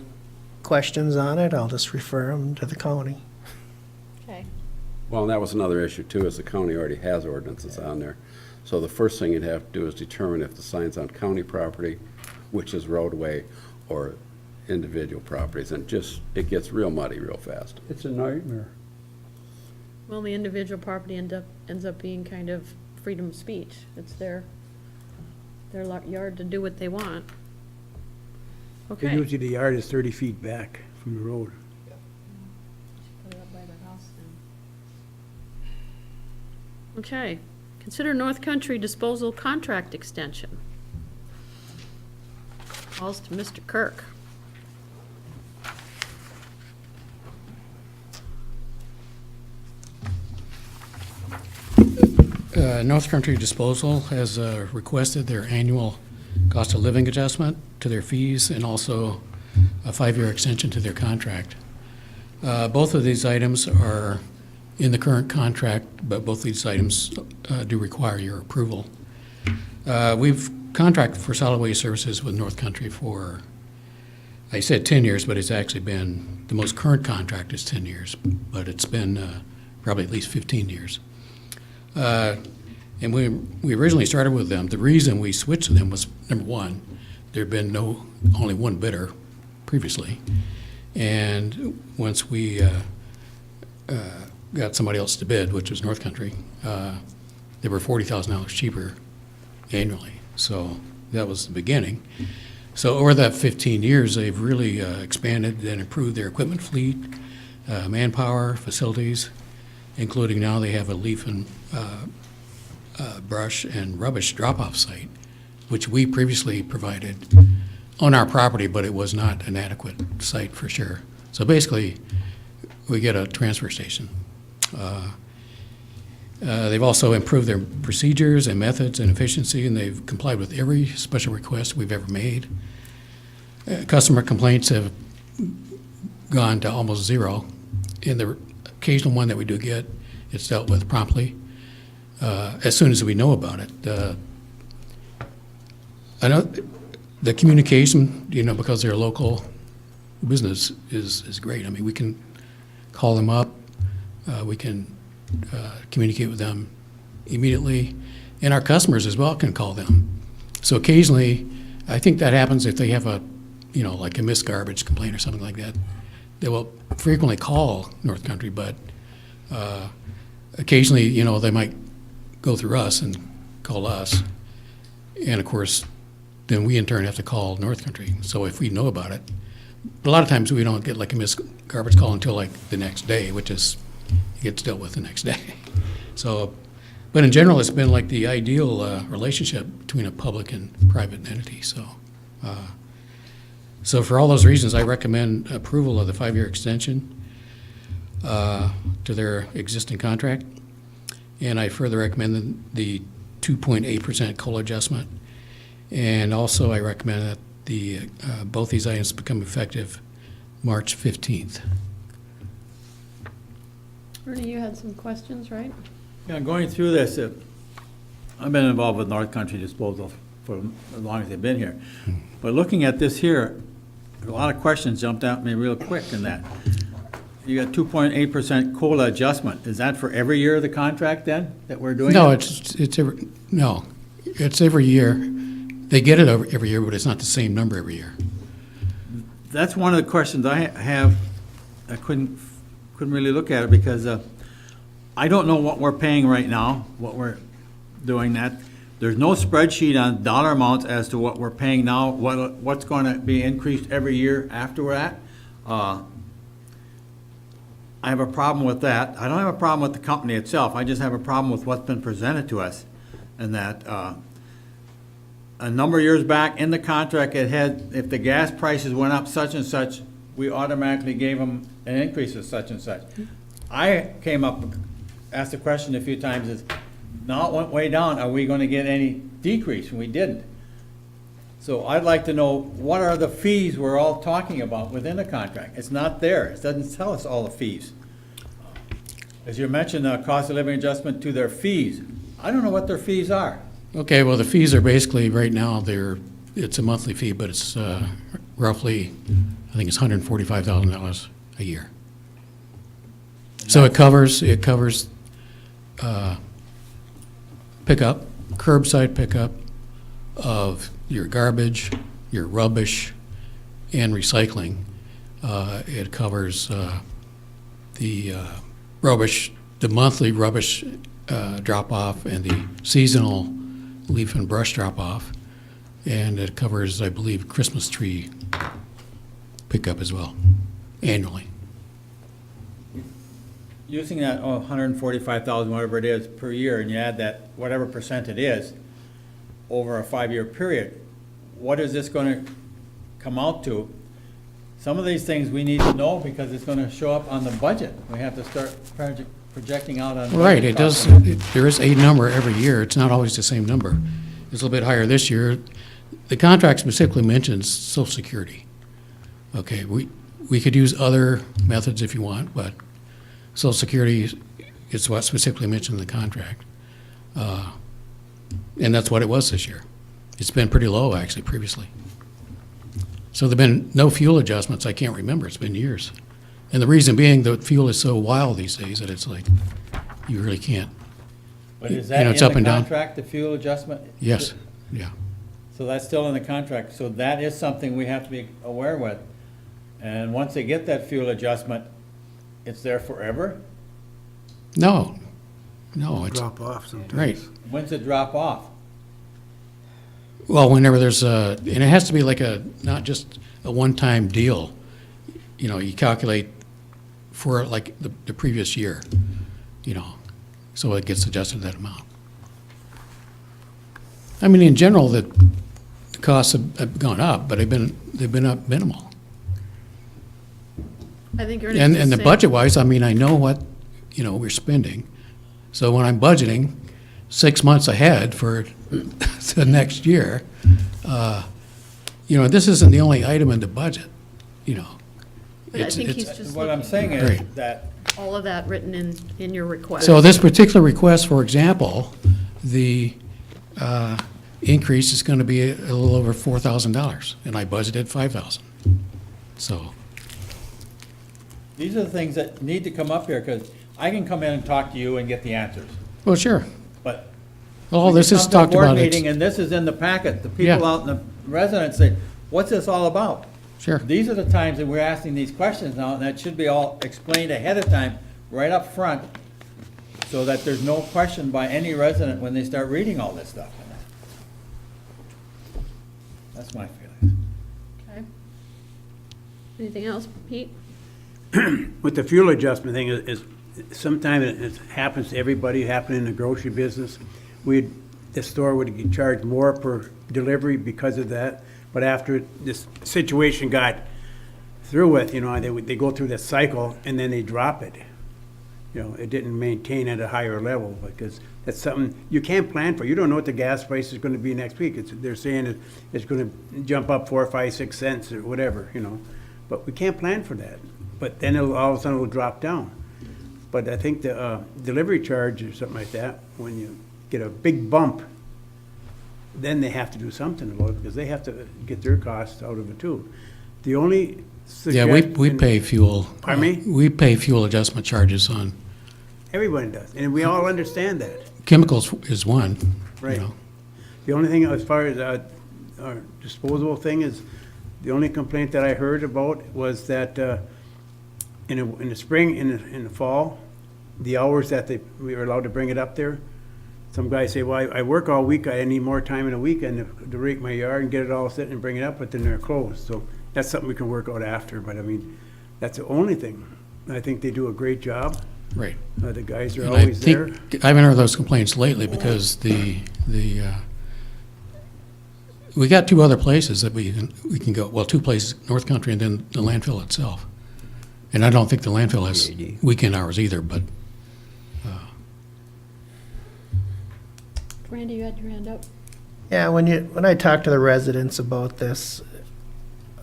questions on it. I'll just refer them to the county. Okay. Well, and that was another issue too, is the county already has ordinances on there. So the first thing you'd have to do is determine if the sign's on county property, which is roadway, or individual properties, and it gets real muddy real fast. It's a nightmare. Well, the individual property ends up being kind of freedom of speech. It's their yard to do what they want. Okay. Usually the yard is 30 feet back from the road. Put it up by the house then. Okay, consider North Country disposal contract extension. Calls to Mr. Kirk. North Country Disposal has requested their annual cost of living adjustment to their fees and also a 5-year extension to their contract. Both of these items are in the current contract, but both these items do require your approval. We've contracted for solid waste services with North Country for I said 10 years, but it's actually been, the most current contract is 10 years, but it's been probably at least 15 years. And we originally started with them. The reason we switched to them was, number one, there had been only one bidder previously. And once we got somebody else to bid, which was North Country, they were $40,000 cheaper annually. So that was the beginning. So over that 15 years, they've really expanded and improved their equipment fleet, manpower, facilities, including now they have a leaf and brush and rubbish drop-off site, which we previously provided on our property, but it was not an adequate site for sure. So basically, we get a transfer station. They've also improved their procedures and methods and efficiency, and they've complied with every special request we've ever made. Customer complaints have gone to almost zero. In the occasional one that we do get, it's dealt with promptly as soon as we know about it. I know the communication, because they're a local business, is great. I mean, we can call them up, we can communicate with them immediately, and our customers as well can call them. So occasionally, I think that happens if they have like a missed garbage complaint or something like that. They will frequently call North Country, but occasionally, they might go through us and call us. And of course, then we in turn have to call North Country. So if we know about it, a lot of times we don't get like a missed garbage call until like the next day, which is, it gets dealt with the next day. So, but in general, it's been like the ideal relationship between a public and private entity. So for all those reasons, I recommend approval of the 5-year extension to their existing contract. And I further recommend the 2.8% COLA adjustment. And also I recommend that both these items become effective March 15th. Ernie, you had some questions, right? Yeah, going through this, I've been involved with North Country Disposal for as long as they've been here. But looking at this here, a lot of questions jumped out at me real quick in that. You got 2.8% COLA adjustment. Is that for every year of the contract then, that we're doing? No, it's every year. They get it every year, but it's not the same number every year. That's one of the questions I have. I couldn't really look at it because I don't know what we're paying right now, what we're doing that. There's no spreadsheet on dollar amounts as to what we're paying now, what's going to be increased every year after that. I have a problem with that. I don't have a problem with the company itself. I just have a problem with what's been presented to us. And that a number of years back in the contract, it had, if the gas prices went up such and such, we automatically gave them an increase of such and such. I came up, asked the question a few times, is now it went way down, are we going to get any decrease? And we didn't. So I'd like to know, what are the fees we're all talking about within the contract? It's not there. It doesn't tell us all the fees. As you mentioned, cost of living adjustment to their fees. I don't know what their fees are. Okay, well, the fees are basically, right now, it's a monthly fee, but it's roughly, I think it's $145,000 a year. So it covers pickup, curbside pickup of your garbage, your rubbish, and recycling. It covers the rubbish, the monthly rubbish drop-off and the seasonal leaf and brush drop-off. And it covers, I believe, Christmas tree pickup as well, annually. Using that 145,000, whatever it is, per year, and you add that, whatever percent it is, over a 5-year period, what is this going to come out to? Some of these things we need to know because it's going to show up on the budget. We have to start projecting out on. Right, it does, there is a number every year. It's not always the same number. It's a little bit higher this year. The contract specifically mentions Social Security. Okay, we could use other methods if you want, but Social Security is what specifically mentioned in the contract. And that's what it was this year. It's been pretty low, actually, previously. So there've been no fuel adjustments, I can't remember, it's been years. And the reason being, the fuel is so wild these days that it's like, you really can't. But is You that know, in it's up the and down. contract, the fuel adjustment? Yes, yeah. So that's still in the contract, so that is something we have to be aware with. And once they get that fuel adjustment, it's there forever? No, it's, Drop off sometimes. right. When's it drop off? Well, whenever there's a, and it has to be like a, not just a one-time deal. You know, you calculate for like the previous year, you know, so it gets adjusted to that amount. I mean, in general, the costs have gone up, but they've been up minimal. I think you're. And the budget-wise, I mean, I know what, you know, we're spending. So when I'm budgeting 6 months ahead for the next year, you know, this isn't the only item in the budget, you know. But I It's- think it's- he's just What I'm looking saying is Right. that all of that written in your request. So this particular request, for example, the increase is going to be a little over $4,000, and I budgeted $5,000. So, these are the things that need to come up here, because I can come in and talk to you and get the answers, well, sure. but. All we this can is come to a talked board about, meeting it's, and this is in the packet, the people Yeah. out in the residents say, what's this all about? sure. These are the times that we're asking these questions now, and that should be all explained ahead of time, right up front, so that there's no question by any resident when they start reading all this stuff. That's my feeling. Okay. Anything else, Pete? With the fuel adjustment thing is sometimes it happens to everybody, happened in the grocery business. The store would get charged more per delivery because of that. But after this situation got through with, you know, they go through this cycle and then they drop it. You know, it didn't maintain at a higher level because that's something you can't plan for. You don't know what the gas price is going to be next week. They're saying it's going to jump up 4, 5, 6 cents or whatever, you know. But we can't plan for that. But then all of a sudden it'll drop down. But I think the delivery charge or something like that, when you get a big bump, then they have to do something about it because they have to get their costs out of it too. The only Yeah, suggestion. we pay fuel. Pardon me? We pay fuel adjustment charges on, Everyone does, and we all understand that. chemicals is one, you Right. know. The only thing as far as our disposable thing is, the only complaint that I heard about was that in the spring, in the fall, the hours that we were allowed to bring it up there, some guys say, well, I work all week, I need more time in a weekend to rake my yard and get it all set and bring it up, but then they're closed. So that's something we can work out after, but I mean, that's the only thing. I think they do a great job. Right. The guys are And I always there. think, I haven't heard those complaints lately because we got 2 other places that we can go, well, 2 places, North Country and then the landfill itself. And I don't think the landfill has weekend hours either, but, Randy, you had your hand up. Yeah, when I talk to the residents about this,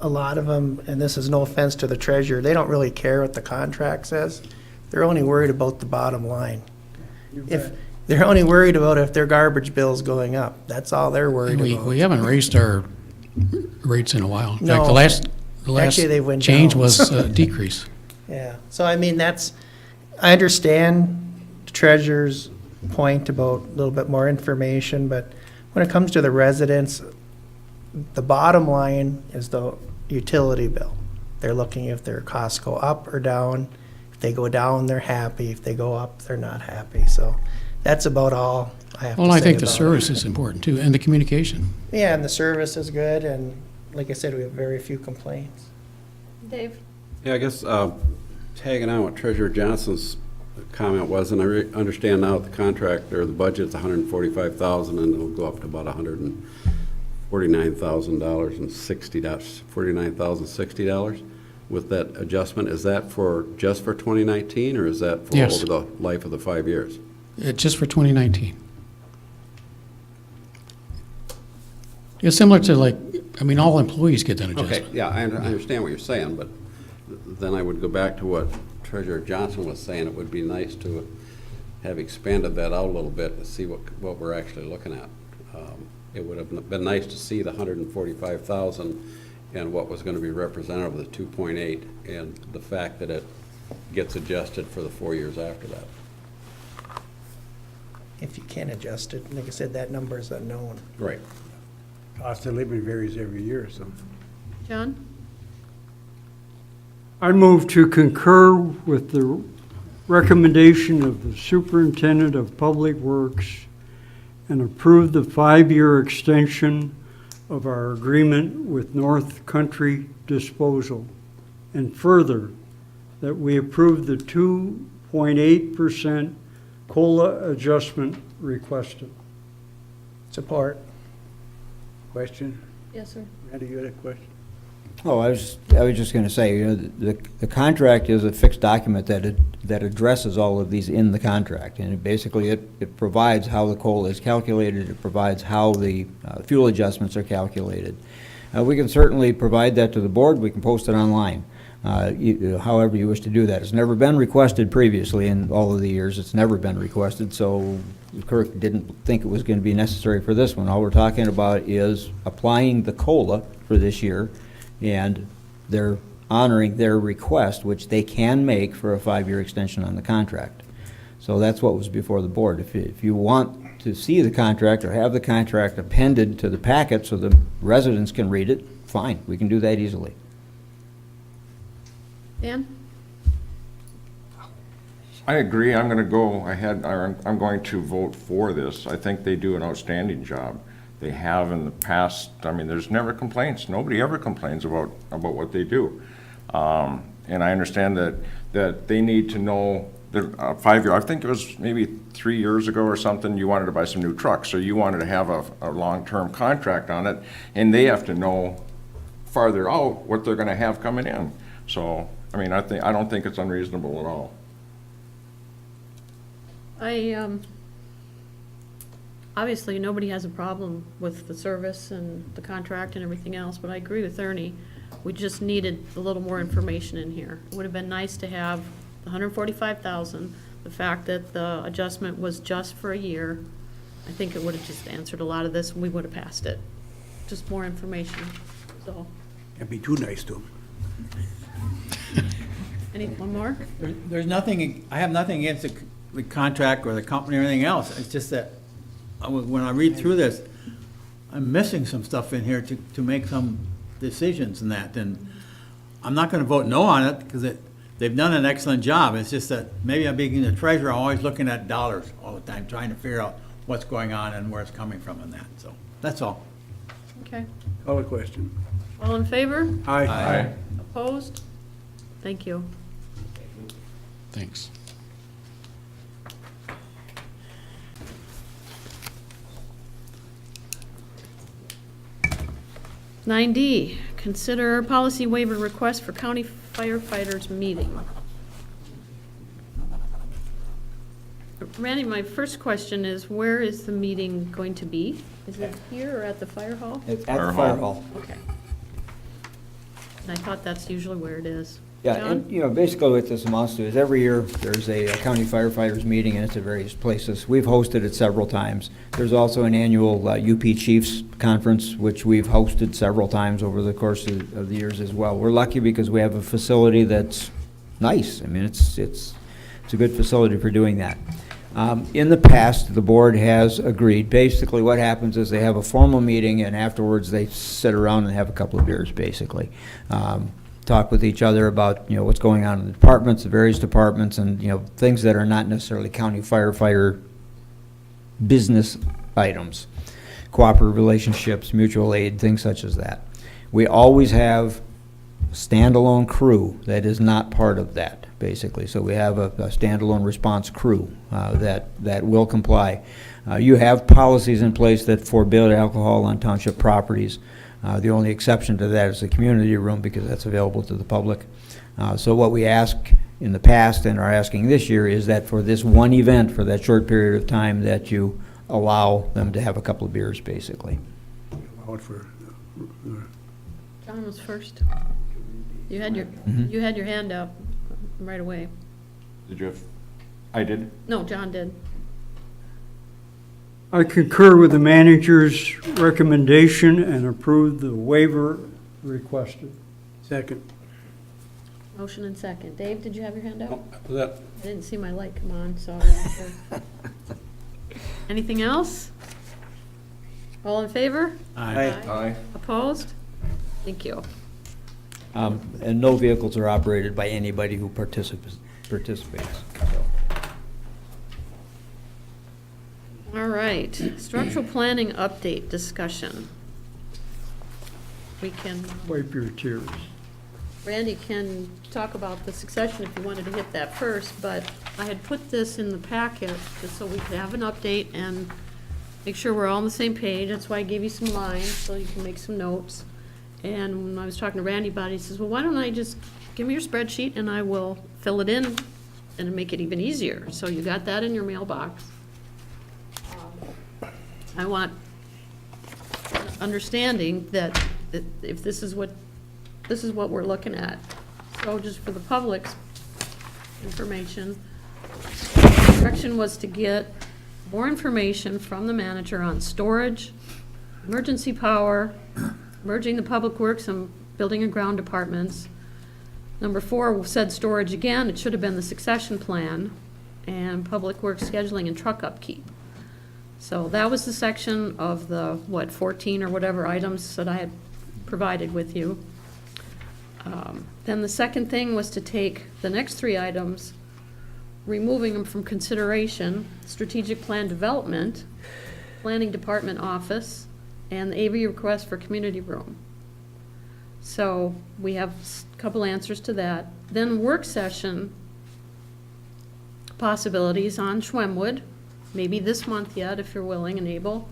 a lot of them, and this is no offense to the treasurer, they don't really care what the contract says. They're only worried about the bottom line. If they're only worried about if their garbage bill's going up, that's all they're worried we about. haven't raised our rates in a while. In fact, No. the last Actually, they went change down. was a decrease. Yeah, so I mean, I understand the treasurer's point about a little bit more information, but when it comes to the residents, the bottom line is the utility bill. They're looking if their costs go up or down. If they go down, they're happy. If they go up, they're not happy. So that's about all I have to say Well, I think the about it. service is important too, and the communication. Yeah, and the service is good, and like I said, we have very few complaints. Dave? Yeah, I guess tagging on what Treasurer Johnson's comment was, and I understand now that the contract or the budget's $145,000 and it'll go up to about $49,060 with that adjustment. Is that just for 2019 or is that for Yes. over the life of the 5 years? Just for 2019. It's similar to like, I mean, all employees get that Okay, adjustment. yeah, I understand what you're saying, but then I would go back to what Treasurer Johnson was saying. It would be nice to have expanded that out a little bit to see what we're actually looking at. It would have been nice to see the 145,000 and what was gonna be representative of the 2.8, and the fact that it gets adjusted for the 4 years after that. If you can adjust it, like I said, that number is unknown. Right. Cost of living varies every year, so. John? I move to concur with the recommendation of the Superintendent of Public Works and approve the 5-year extension of our agreement with North Country Disposal. And further, that we approve the 2.8% COLA adjustment requested. Support. Question? Yes, sir. Randy, you had a question? Oh, I was just gonna say, the contract is a fixed document that addresses all of these in the contract. And it provides how the COLA is calculated, it provides how the fuel adjustments are calculated. We can certainly provide that to the board, we can post it online, however you wish to do that. It's never been requested previously in all of the years, it's never been requested, so Kirk didn't think it was gonna be necessary for this one. All we're talking about is applying the COLA for this year, and they're honoring their request, which they can make for a 5-year extension on the contract. So that's what was before the board. If you want to see the contract or have the contract appended to the packet so the residents can read it, fine, we can do that easily. Dan? I agree. I'm going to go ahead, I'm going to vote for this. I think they do an outstanding job. They have in the past. I mean, there's never complaints. Nobody ever complains about what they do. And I understand that they need to know that 5-year, I think it was maybe 3 years ago or something, you wanted to buy some new trucks, so you wanted to have a long-term contract on it, and they have to know farther out what they're going to have coming in. So, I mean, I don't think it's unreasonable at all. Obviously, nobody has a problem with the service and the contract and everything else, but I agree with Ernie. We just needed a little more information in here. It would have been nice to have the $145,000, the fact that the adjustment was just for a year. I think it would have just answered a lot of this, and we would have passed it. Just more information, so. That'd be too nice to them. One more? There's nothing, I have nothing against the contract or the company or anything else. It's just that when I read through this, I'm missing some stuff in here to make some decisions and that. And I'm not going to vote no on it because they've done an excellent job. It's just that maybe I'm being the treasurer, I'm always looking at dollars all the time, trying to figure out what's going on and where it's coming from and that. So that's all. Okay. Call a question. All in favor? Aye. Opposed? Thank you. Thanks. Nine D, consider policy waiver request for county firefighters meeting. Randy, my first question is, where is the meeting going to be? Is it here or at the fire hall? It's at the fire hall. Okay. And I thought that's usually where it is. Yeah, John? and, basically what this amounts to is every year, there's a county firefighters meeting, and it's at various places. We've hosted it several times. There's also an annual UP Chiefs Conference, which we've hosted several times over the course of the years as well. We're lucky because we have a facility that's nice. I mean, it's a good facility for doing that. In the past, the board has agreed. Basically, what happens is they have a formal meeting, and afterwards they sit around and have a couple of beers, basically. Talk with each other about, what's going on in the departments, the various departments, and, things that are not necessarily county firefighter business items. Cooperative relationships, mutual aid, things such as that. We always have a standalone crew that is not part of that, basically. So we have a standalone response crew that will comply. You have policies in place that forbid alcohol on township properties. The only exception to that is the community room because that's available to the public. So what we ask in the past and are asking this year is that for this one event, for that short period of time, that you allow them to have a couple of beers, basically. Out for, John was first. You had your hand up right away. Did you have, I did? No, John did. I concur with the manager's recommendation and approve the waiver requested. Second. Motion and second. Dave, did you have your hand up? Was that, I didn't see my light come on, so. I wasn't sure. Anything else? All in favor? Aye. Aye. Opposed? Thank you. And no vehicles are operated by anybody who participates, so. All right, structural planning update discussion. We can, Wipe your tears. Randy can talk about the succession if you wanted to hit that first, but I had put this in the packet just so we could have an update and make sure we're all on the same page. That's why I gave you some lines, so you can make some notes. And when I was talking to Randy about it, he says, well, why don't I just give me your spreadsheet and I will fill it in and make it even easier. So you got that in your mailbox. I want understanding that if this is what we're looking at. So just for the public's information, the direction was to get more information from the manager on storage, emergency power, merging the public works and building and ground departments. Number 4 said storage again, it should have been the succession plan, and public works scheduling and truck upkeep. So that was the section of the, 14 or whatever items that I had provided with you. Then the second thing was to take the next 3 items, removing them from consideration, strategic plan development, planning department office, and the AV request for community room. So we have a couple answers to that. Then work session possibilities on Schwemmwood, maybe this month yet if you're willing and able.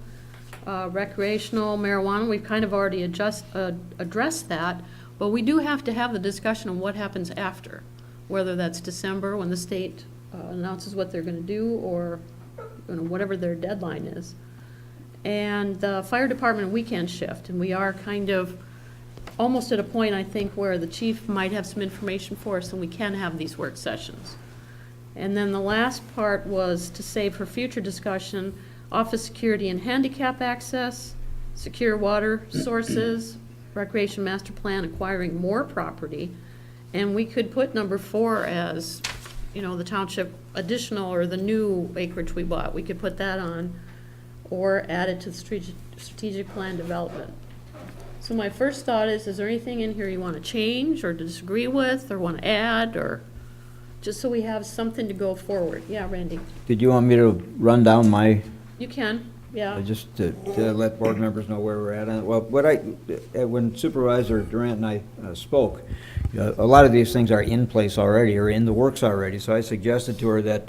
Recreational marijuana, we've kind of already addressed that, but we do have to have the discussion on what happens after, whether that's December when the state announces what they're going to do, or whatever their deadline is. And the fire department weekend shift, and we are kind of almost at a point, I think, where the chief might have some information for us and we can have these work sessions. And then the last part was to save for future discussion, office security and handicap access, secure water sources, recreation master plan, acquiring more property. And we could put number 4 as, the township additional or the new acreage we bought. We could put that on or add it to the strategic plan development. So my first thought is there anything in here you want to change or disagree with or want to add, or just so we have something to go forward? Yeah, Randy, Did you want me to run down my, you can, yeah. just to let board members know where we're at on it? Well, when Supervisor Durant and I spoke, a lot of these things are in place already, or in the works already, so I suggested to her that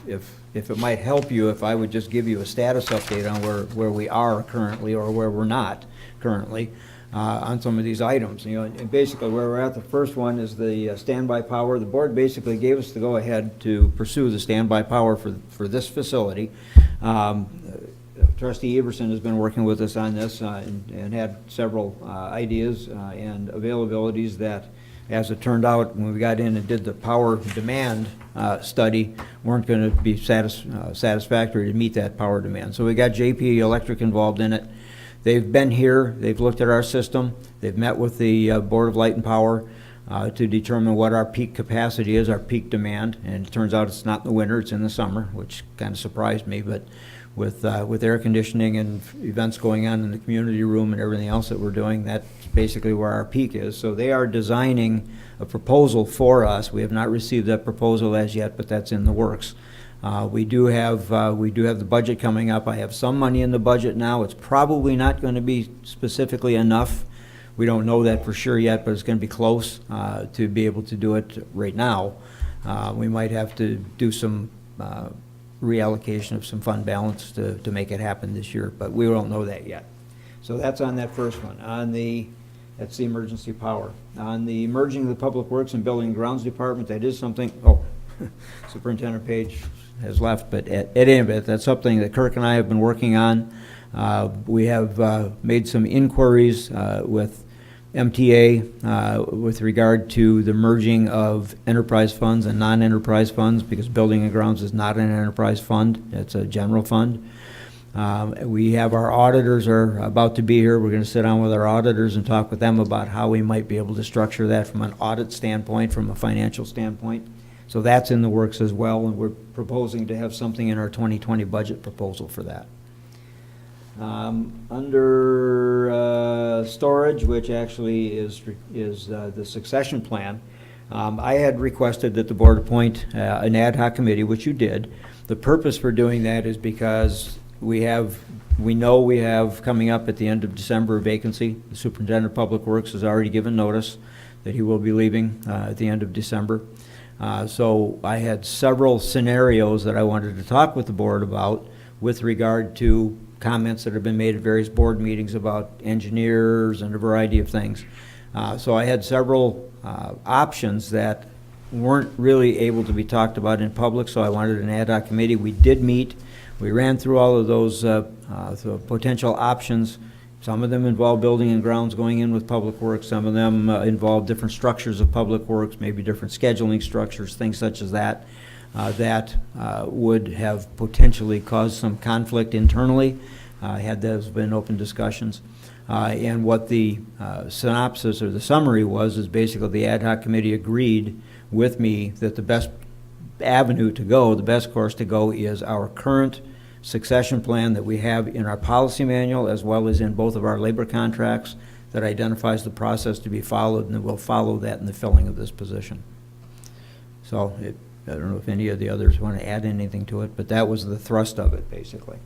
if it might help you, if I would just give you a status update on where we are currently, or where we're not currently, on some of these items. And basically where we're at, the first one is the standby power. The board basically gave us the go-ahead to pursue the standby power for this facility. Trustee Everson has been working with us on this and had several ideas and availabilities that, as it turned out, when we got in and did the power demand study, weren't going to be satisfactory to meet that power demand. So we got JP Electric involved in it. They've been here, they've looked at our system, they've met with the Board of Light and Power to determine what our peak capacity is, our peak demand, and it turns out it's not in the winter, it's in the summer, which kind of surprised me, but with air conditioning and events going on in the community room and everything else that we're doing, that's basically where our peak is. So they are designing a proposal for us. We have not received that proposal as yet, but that's in the works. We do have the budget coming up. I have some money in the budget now. It's probably not going to be specifically enough. We don't know that for sure yet, but it's going to be close to be able to do it right now. We might have to do some reallocation of some fund balance to make it happen this year, but we don't know that yet. So that's on that first one. That's the emergency power. On the merging of the Public Works and Building and Grounds Department, that is something, Superintendent Page has left, but at any rate, that's something that Kirk and I have been working on. We have made some inquiries with MTA with regard to the merging of enterprise funds and non-enterprise funds, because Building and Grounds is not an enterprise fund, it's a general fund. We have our auditors are about to be here. We're going to sit down with our auditors and talk with them about how we might be able to structure that from an audit standpoint, from a financial standpoint. So that's in the works as well, and we're proposing to have something in our 2020 budget proposal for that. Under storage, which actually is the succession plan, I had requested that the board appoint an ad hoc committee, which you did. The purpose for doing that is because we know we have coming up at the end of December a vacancy. The superintendent of public works has already given notice that he will be leaving at the end of December. So I had several scenarios that I wanted to talk with the board about with regard to comments that have been made at various board meetings about engineers and a variety of things. So I had several options that weren't really able to be talked about in public, so I wanted an ad hoc committee. We did meet. We ran through all of those potential options. Some of them involve building and grounds going in with public works. Some of them involve different structures of public works, maybe different scheduling structures, things such as that, that would have potentially caused some conflict internally, had those been open discussions. And what the synopsis or the summary was is basically the ad hoc committee agreed with me that the best avenue to go, the best course to go is our current succession plan that we have in our policy manual as well as in both of our labor contracts that identifies the process to be followed, and we'll follow that in the filling of this position. So I don't know if any of the others want to add anything to it, but that was the thrust of it, basically.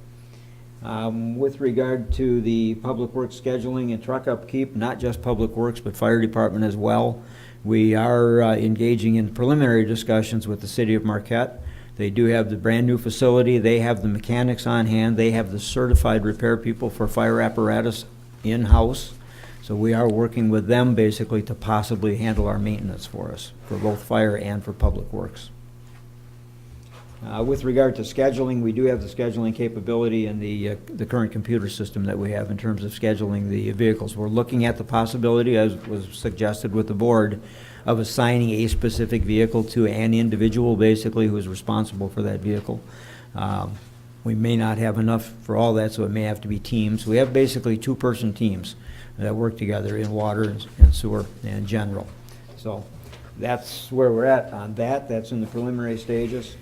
With regard to the public works scheduling and truck upkeep, not just public works, but fire department as well, we are engaging in preliminary discussions with the city of Marquette. They do have the brand-new facility. They have the mechanics on hand. They have the certified repair people for fire apparatus in-house. So we are working with them basically to possibly handle our maintenance for us, for both fire and for public works. With regard to scheduling, we do have the scheduling capability in the current computer system that we have in terms of scheduling the vehicles. We're looking at the possibility, as was suggested with the board, of assigning a specific vehicle to an individual, basically, who is responsible for that vehicle. We may not have enough for all that, so it may have to be teams. We have basically two-person teams that work together in water and sewer and general. So that's where we're at on that. That's in the preliminary stages.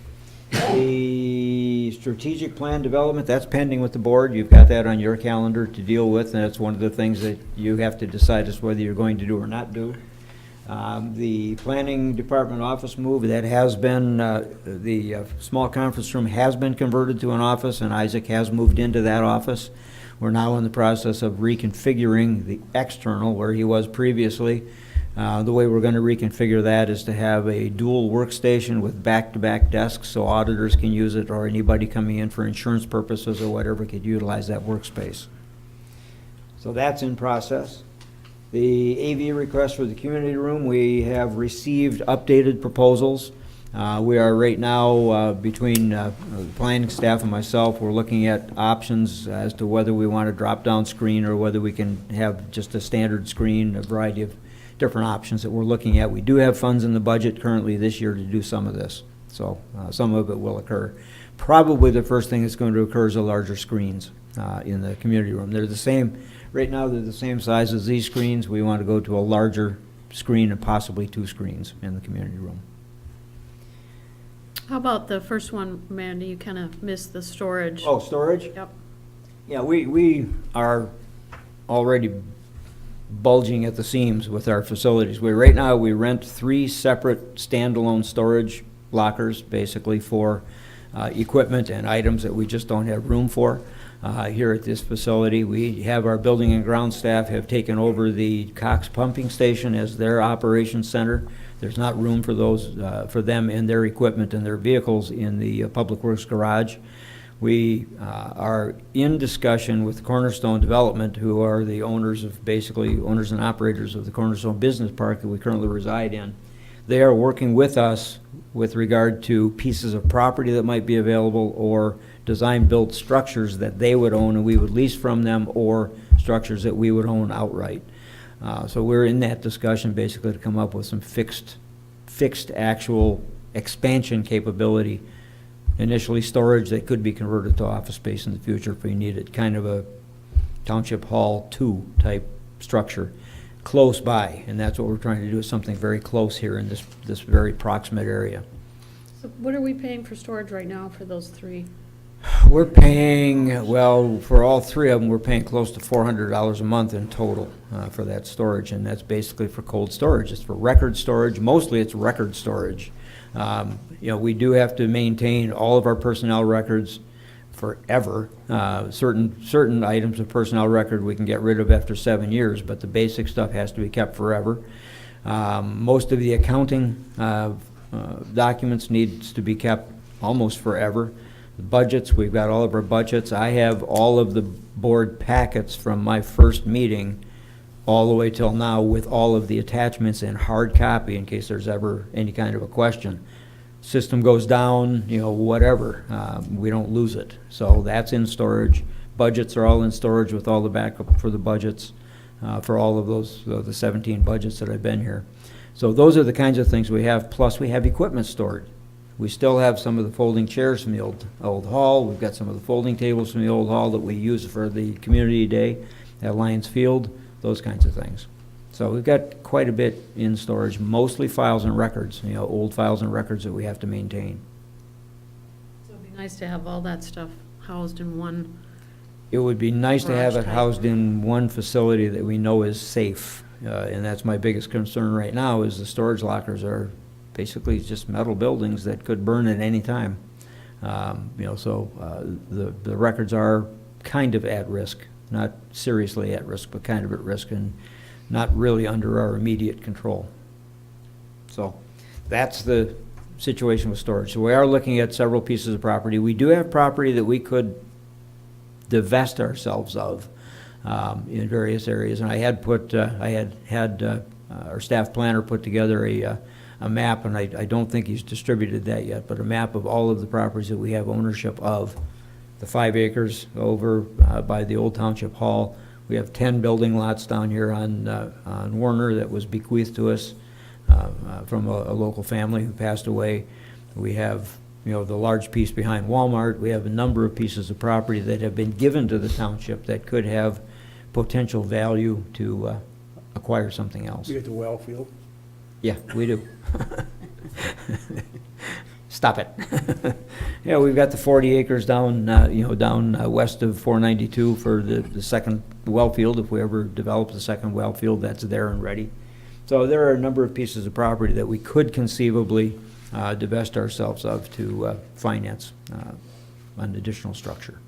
The strategic plan development, that's pending with the board. You've got that on your calendar to deal with, and that's one of the things that you have to decide as whether you're going to do or not do. The planning department office move, that has been, the small conference room has been converted to an office, and Isaac has moved into that office. We're now in the process of reconfiguring the external where he was previously. The way we're going to reconfigure that is to have a dual workstation with back-to-back desks so auditors can use it, or anybody coming in for insurance purposes or whatever could utilize that workspace. So that's in process. The AV request for the community room, we have received updated proposals. We are right now, between the planning staff and myself, we're looking at options as to whether we want a drop-down screen or whether we can have just a standard screen, a variety of different options that we're looking at. We do have funds in the budget currently this year to do some of this, so some of it will occur. Probably the first thing that's going to occur is the larger screens in the community room. They're the same, right now they're the same size as these screens. We want to go to a larger screen and possibly two screens in the community room. How about the first one, Mandy? You kind of missed the storage. Oh, storage? Yep. Yeah, we are already bulging at the seams with our facilities. Right now, we rent 3 separate standalone storage lockers, basically for equipment and items that we just don't have room for here at this facility. We have our building and ground staff have taken over the Cox pumping station as their operations center. There's not room for those, for them and their equipment and their vehicles in the Public Works garage. We are in discussion with Cornerstone Development, who are the owners of, basically owners and operators of the Cornerstone Business Park that we currently reside in. They are working with us with regard to pieces of property that might be available or design-built structures that they would own and we would lease from them, or structures that we would own outright. So we're in that discussion basically to come up with some fixed actual expansion capability initially storage that could be converted to office space in the future if we need it, kind of a Township Hall 2 type structure close by, and that's what we're trying to do, is something very close here in this very proximate area. So what are we paying for storage right now for those three? We're paying, well, for all three of them, we're paying close to $400 a month in total for that storage, and that's basically for cold storage. It's for record storage. Mostly it's record storage. We do have to maintain all of our personnel records forever. Certain items of personnel record we can get rid of after 7 years, but the basic stuff has to be kept forever. Most of the accounting documents needs to be kept almost forever. The budgets, we've got all of our budgets. I have all of the board packets from my first meeting all the way till now with all of the attachments in hard copy in case there's ever any kind of a question. System goes down, whatever, we don't lose it. So that's in storage. Budgets are all in storage with all the backup for the budgets, for all of those, the 17 budgets that I've been here. So those are the kinds of things we have, plus we have equipment stored. We still have some of the folding chairs from the old hall. We've got some of the folding tables from the old hall that we use for the community day at Lions Field, those kinds of things. So we've got quite a bit in storage, mostly files and records, old files and records that we have to maintain. So it'd be nice to have all that stuff housed in one. It would be nice to have Garage it type. housed in one facility that we know is safe. And that's my biggest concern right now, is the storage lockers are basically just metal buildings that could burn at any time. The records are kind of at risk, not seriously at risk, but kind of at risk and not really under our immediate control. So that's the situation with storage. So we are looking at several pieces of property. We do have property that we could divest ourselves of in various areas. And I had had our staff planner put together a map, and I don't think he's distributed that yet, but a map of all of the properties that we have ownership of. The 5 acres over by the old Township Hall. We have 10 building lots down here on Warner that was bequeathed to us from a local family who passed away. We have, the large piece behind Walmart. We have a number of pieces of property that have been given to the township that could have potential value to acquire something else. You get the well field. Yeah, we do. Stop it. Yeah, we've got the 40 acres down, down west of 492 for the second well field. If we ever develop the second well field, that's there and ready. So there are a number of pieces of property that we could conceivably divest ourselves of to finance an additional structure.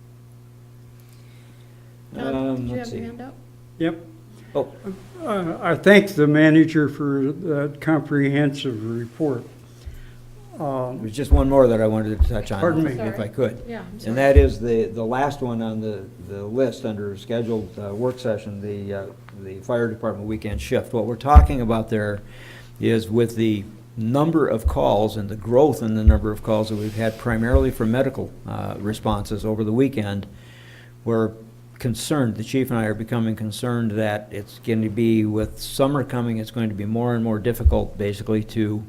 John, did you let's have your see. hand up? Yep. Oh, I thank the manager for that comprehensive report. there's just one more that I wanted to touch on. Pardon me. If I could. Yeah, I'm sorry. And that is the last one on the list under scheduled work session, the fire department weekend shift. What we're talking about there is with the number of calls and the growth in the number of calls that we've had primarily for medical responses over the weekend, we're concerned, the chief and I are becoming concerned that it's going to be, with summer coming, it's going to be more and more difficult basically to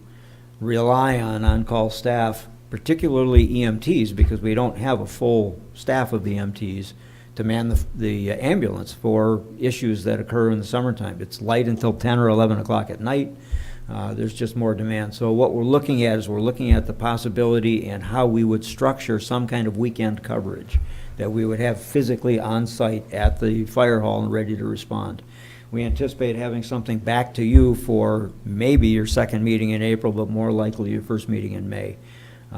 rely on on-call staff, particularly EMTs, because we don't have a full staff of EMTs to man the ambulance for issues that occur in the summertime. It's light until 10 or 11 o'clock at night. There's just more demand. So what we're looking at is we're looking at the possibility and how we would structure some kind of weekend coverage that we would have physically on site at the fire hall and ready to respond. We anticipate having something back to you for maybe your second meeting in April, but more likely your first meeting in May.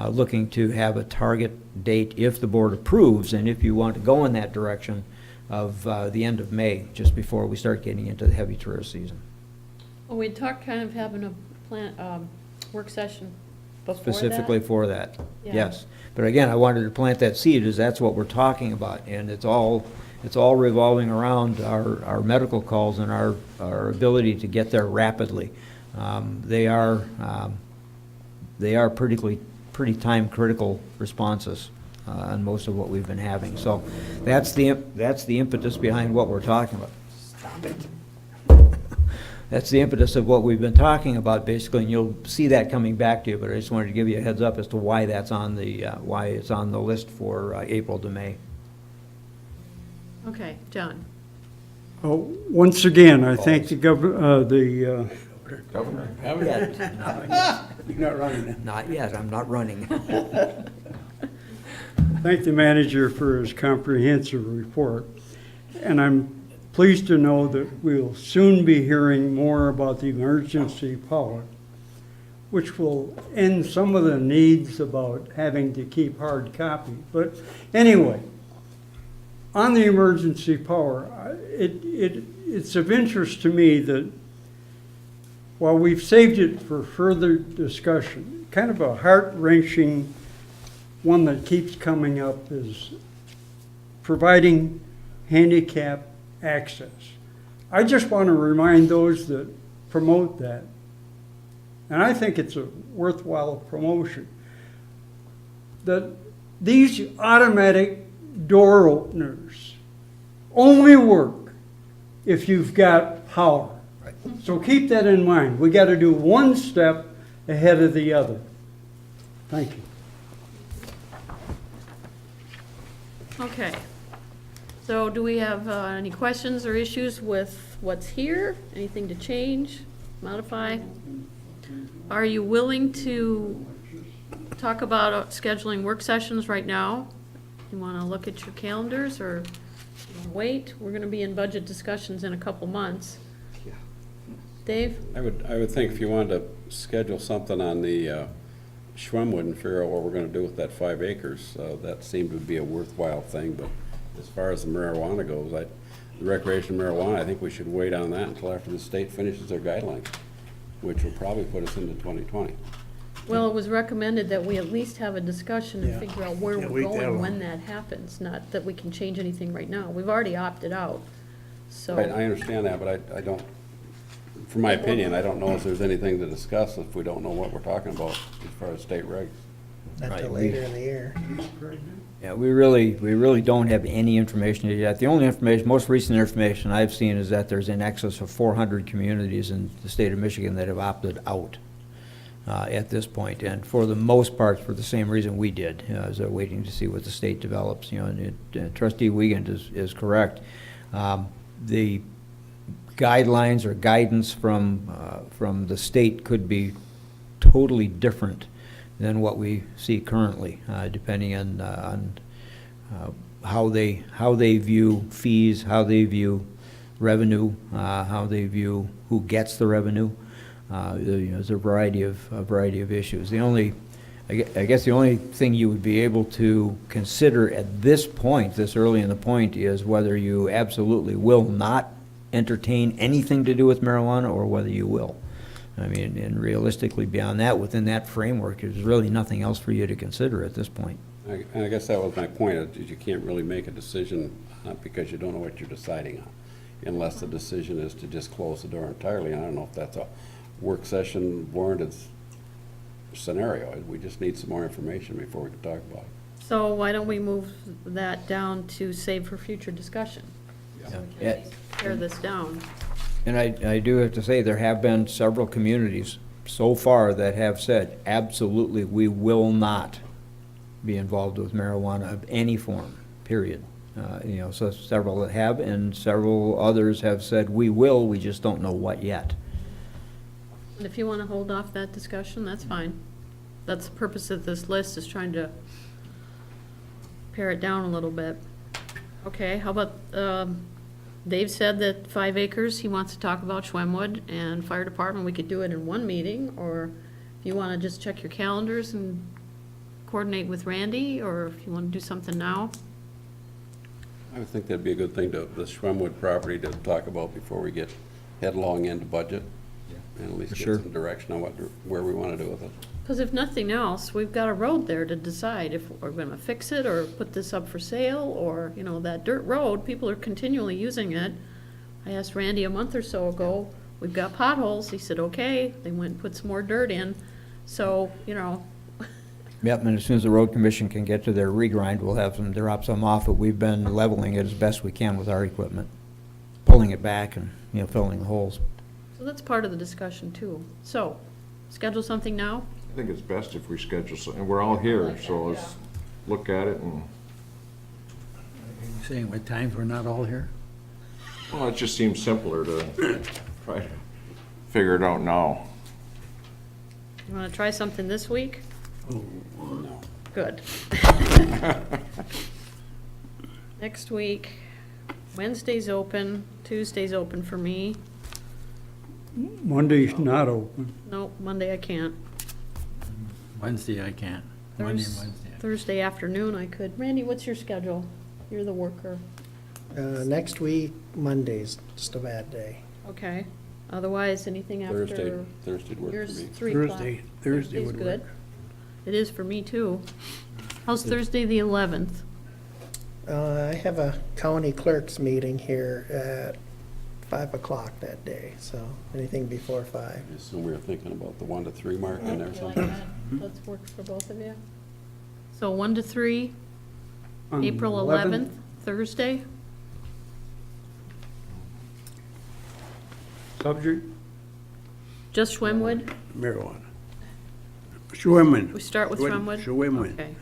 Looking to have a target date, if the board approves, and if you want to go in that direction, of the end of May, just before we start getting into the heavy tourist season. Well, we talked kind of having a work session before that. Specifically for that, Yeah. yes. But again, I wanted to plant that seed, as that's what we're talking about, and it's all revolving around our medical calls and our ability to get there rapidly. They are pretty time-critical responses on most of what we've been having. So that's the impetus behind what we're talking about. Stop it. that's the impetus of what we've been talking about, basically, and you'll see that coming back to you, but I just wanted to give you a heads up as to why that's on the, why it's on the list for April to May. Okay, John. Once again, I thank the Governor? You're not running it. Not yet, I'm not running. thank the manager for his comprehensive report. And I'm pleased to know that we'll soon be hearing more about the emergency power, which will end some of the needs about having to keep hard copy. But anyway, on the emergency power, it's of interest to me that while we've saved it for further discussion, kind of a heart-wrenching one that keeps coming up is providing handicap access. I just want to remind those that promote that, and I think it's a worthwhile promotion, that these automatic door openers only work if you've got power. So keep that in mind. We got to do one step ahead of the other. Thank you. Okay. So do we have any questions or issues with what's here? Anything to change, modify? Are you willing to talk about scheduling work sessions right now? You want to look at your calendars or wait? We're going to be in budget discussions in a couple months. Dave? I would think if you wanted to schedule something on the Schwemmwood and figure out what we're gonna do with that 5 acres, that seemed to be a worthwhile thing, but as far as the marijuana goes, the recreational marijuana, I think we should wait on that until after the state finishes their guidelines, which will probably put us into 2020. Well, it was recommended that we at least have a discussion and Yeah. figure out where Yeah, we're wait that going long. when that happens, not that we can change anything right now. We've already opted out, so. Right, I understand that, but I don't, from my opinion, I don't know if there's anything to discuss if we don't know what we're talking about as far as state regs. Not till Right. later in the year. Yeah, we really don't have any information yet. The only information, most recent information I've seen is that there's in excess of 400 communities in the state of Michigan that have opted out at this point, and for the most part, for the same reason we did, is they're waiting to see what the state develops. And Trustee Wiegand is correct. The guidelines or guidance from the state could be totally different than what we see currently, depending on how they view fees, how they view revenue, how they view who gets the revenue. There's a variety of issues. I guess the only thing you would be able to consider at this point, this early in the point, is whether you absolutely will not entertain anything to do with marijuana or whether you will. I mean, and realistically, beyond that, within that framework, there's really nothing else for you to consider at this point. And I guess that was my point, is you can't really make a decision because you don't know what you're deciding on, unless the decision is to just close the door entirely. And I don't know if that's a work session warranted scenario. We just need some more information before we can talk about it. So why don't we move that down to save for future discussion? So we can Yeah. at least tear this down. And I do have to say, there have been several communities so far that have said, absolutely, we will not be involved with marijuana of any form, period. So several that have, and several others have said, we will, we just don't know what yet. And if you want to hold off that discussion, that's fine. That's the purpose of this list, is trying to pare it down a little bit. Okay, how about, Dave said that 5 acres, he wants to talk about Schwemmwood and fire department. We could do it in one meeting, or if you want to just check your calendars and coordinate with Randy, or if you want to do something now. I would think that'd be a good thing to, the Schwemmwood property to talk about before we get headlong into budget. And at least For get sure. some direction on where we want to do with it. Because if nothing else, we've got a road there to decide if we're going to fix it or put this up for sale, or, that dirt road, people are continually using it. I asked Randy a month or so ago, we've got potholes. He said, okay. They went and put some more dirt in. So, Yep, and as soon as the road commission can get to their regrind, we'll have them drop some off, but we've been leveling it as best we can with our equipment, pulling it back and, filling the holes. So that's part of the discussion too. So, schedule something now? I think it's best if we schedule, and we're all here, so let's look at it and, Are you saying what times we're not all here? well, it just seems simpler to try to figure it out now. You wanna try something this week? No. Good. Next week, Wednesday's open, Tuesday's open for me. Monday's not open. Nope, Monday I can't. Wednesday I can't. Monday and Thurs- Wednesday. Thursday afternoon I could. Randy, what's your schedule? You're the worker. Next week, Monday's just a bad day. Okay. Otherwise, anything after? Thursday'd work for Yours, me. 3 o'clock. Thursday Thursday's would good. work. It is for me too. How's Thursday the 11th? I have a county clerk's meeting here at 5 o'clock that day, so anything before 5. I assume we were thinking about the 1 to 3 mark in there or You like something. that? Let's work for both of you. So 1 to 3, On April 11th, Thursday? Subject, Just Schwemmwood? Marijuana. Schwimmen. We start with Schwemmwood? Schwimmen. Okay.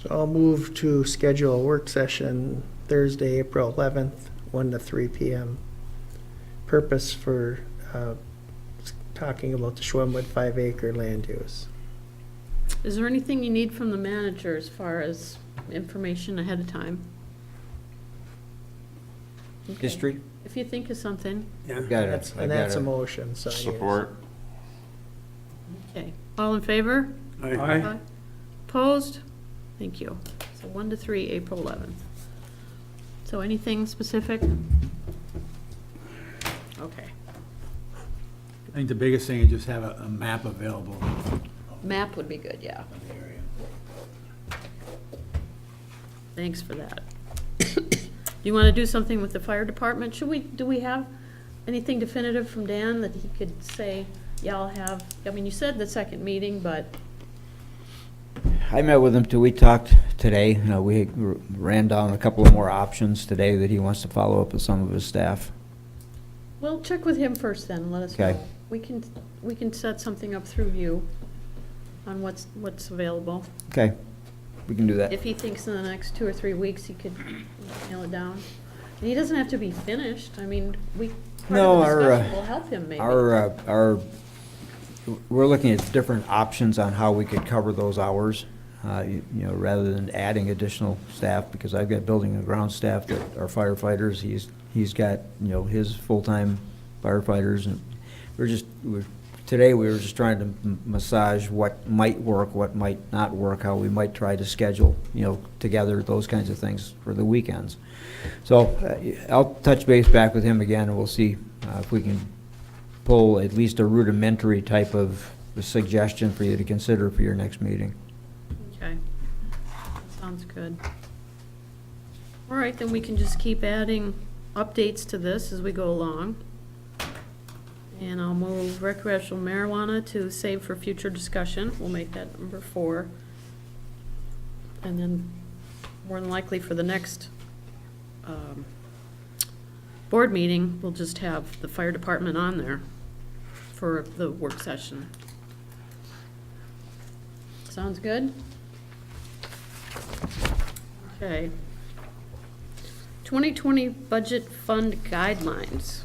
So I'll move to schedule a work session Thursday, April 11th, 1 to 3 p.m. Purpose for talking about the Schwemmwood 5-acre land use. Is there anything you need from the manager as far as information ahead of time? Okay. History? If you think of something, Yeah. Got That's- it. And that's a motion, so. yes. Support. okay. All in favor? Aye. Opposed? Thank you. So 1 to 3, April 11th. So anything specific? Okay. I think the biggest thing is just have a map available Map would be good, yeah. of the area. Thanks for that. Do you want to do something with the fire department? Do we have anything definitive from Dan that he could say, yeah, I'll have, I mean, you said the second meeting, but, I met with him we talked today. We ran down a couple of more options today that he wants to follow up with some of his staff. well, check with him first then, and let us know. Okay. We can set something up through you on what's available. Okay, we can do that. If he thinks in the next 2 or 3 weeks he could nail it down. And he doesn't have to be finished, I mean, part No, of the our, discussion will help him maybe. We're looking at different options on how we could cover those hours, rather than adding additional staff, because I've got building and ground staff that are firefighters. He's got, his full-time firefighters, and today we were just trying to massage what might work, what might not work, how we might try to schedule, together, those kinds of things for the weekends. So I'll touch base back with him again, and we'll see if we can pull at least a rudimentary type of suggestion for you to consider for your next meeting. Okay, that sounds good. All right, then we can just keep adding updates to this as we go along. And I'll move recreational marijuana to save for future discussion. We'll make that number 4. And then more than likely for the next board meeting, we'll just have the fire department on there for the work session. Sounds good? Okay. 2020 budget fund guidelines.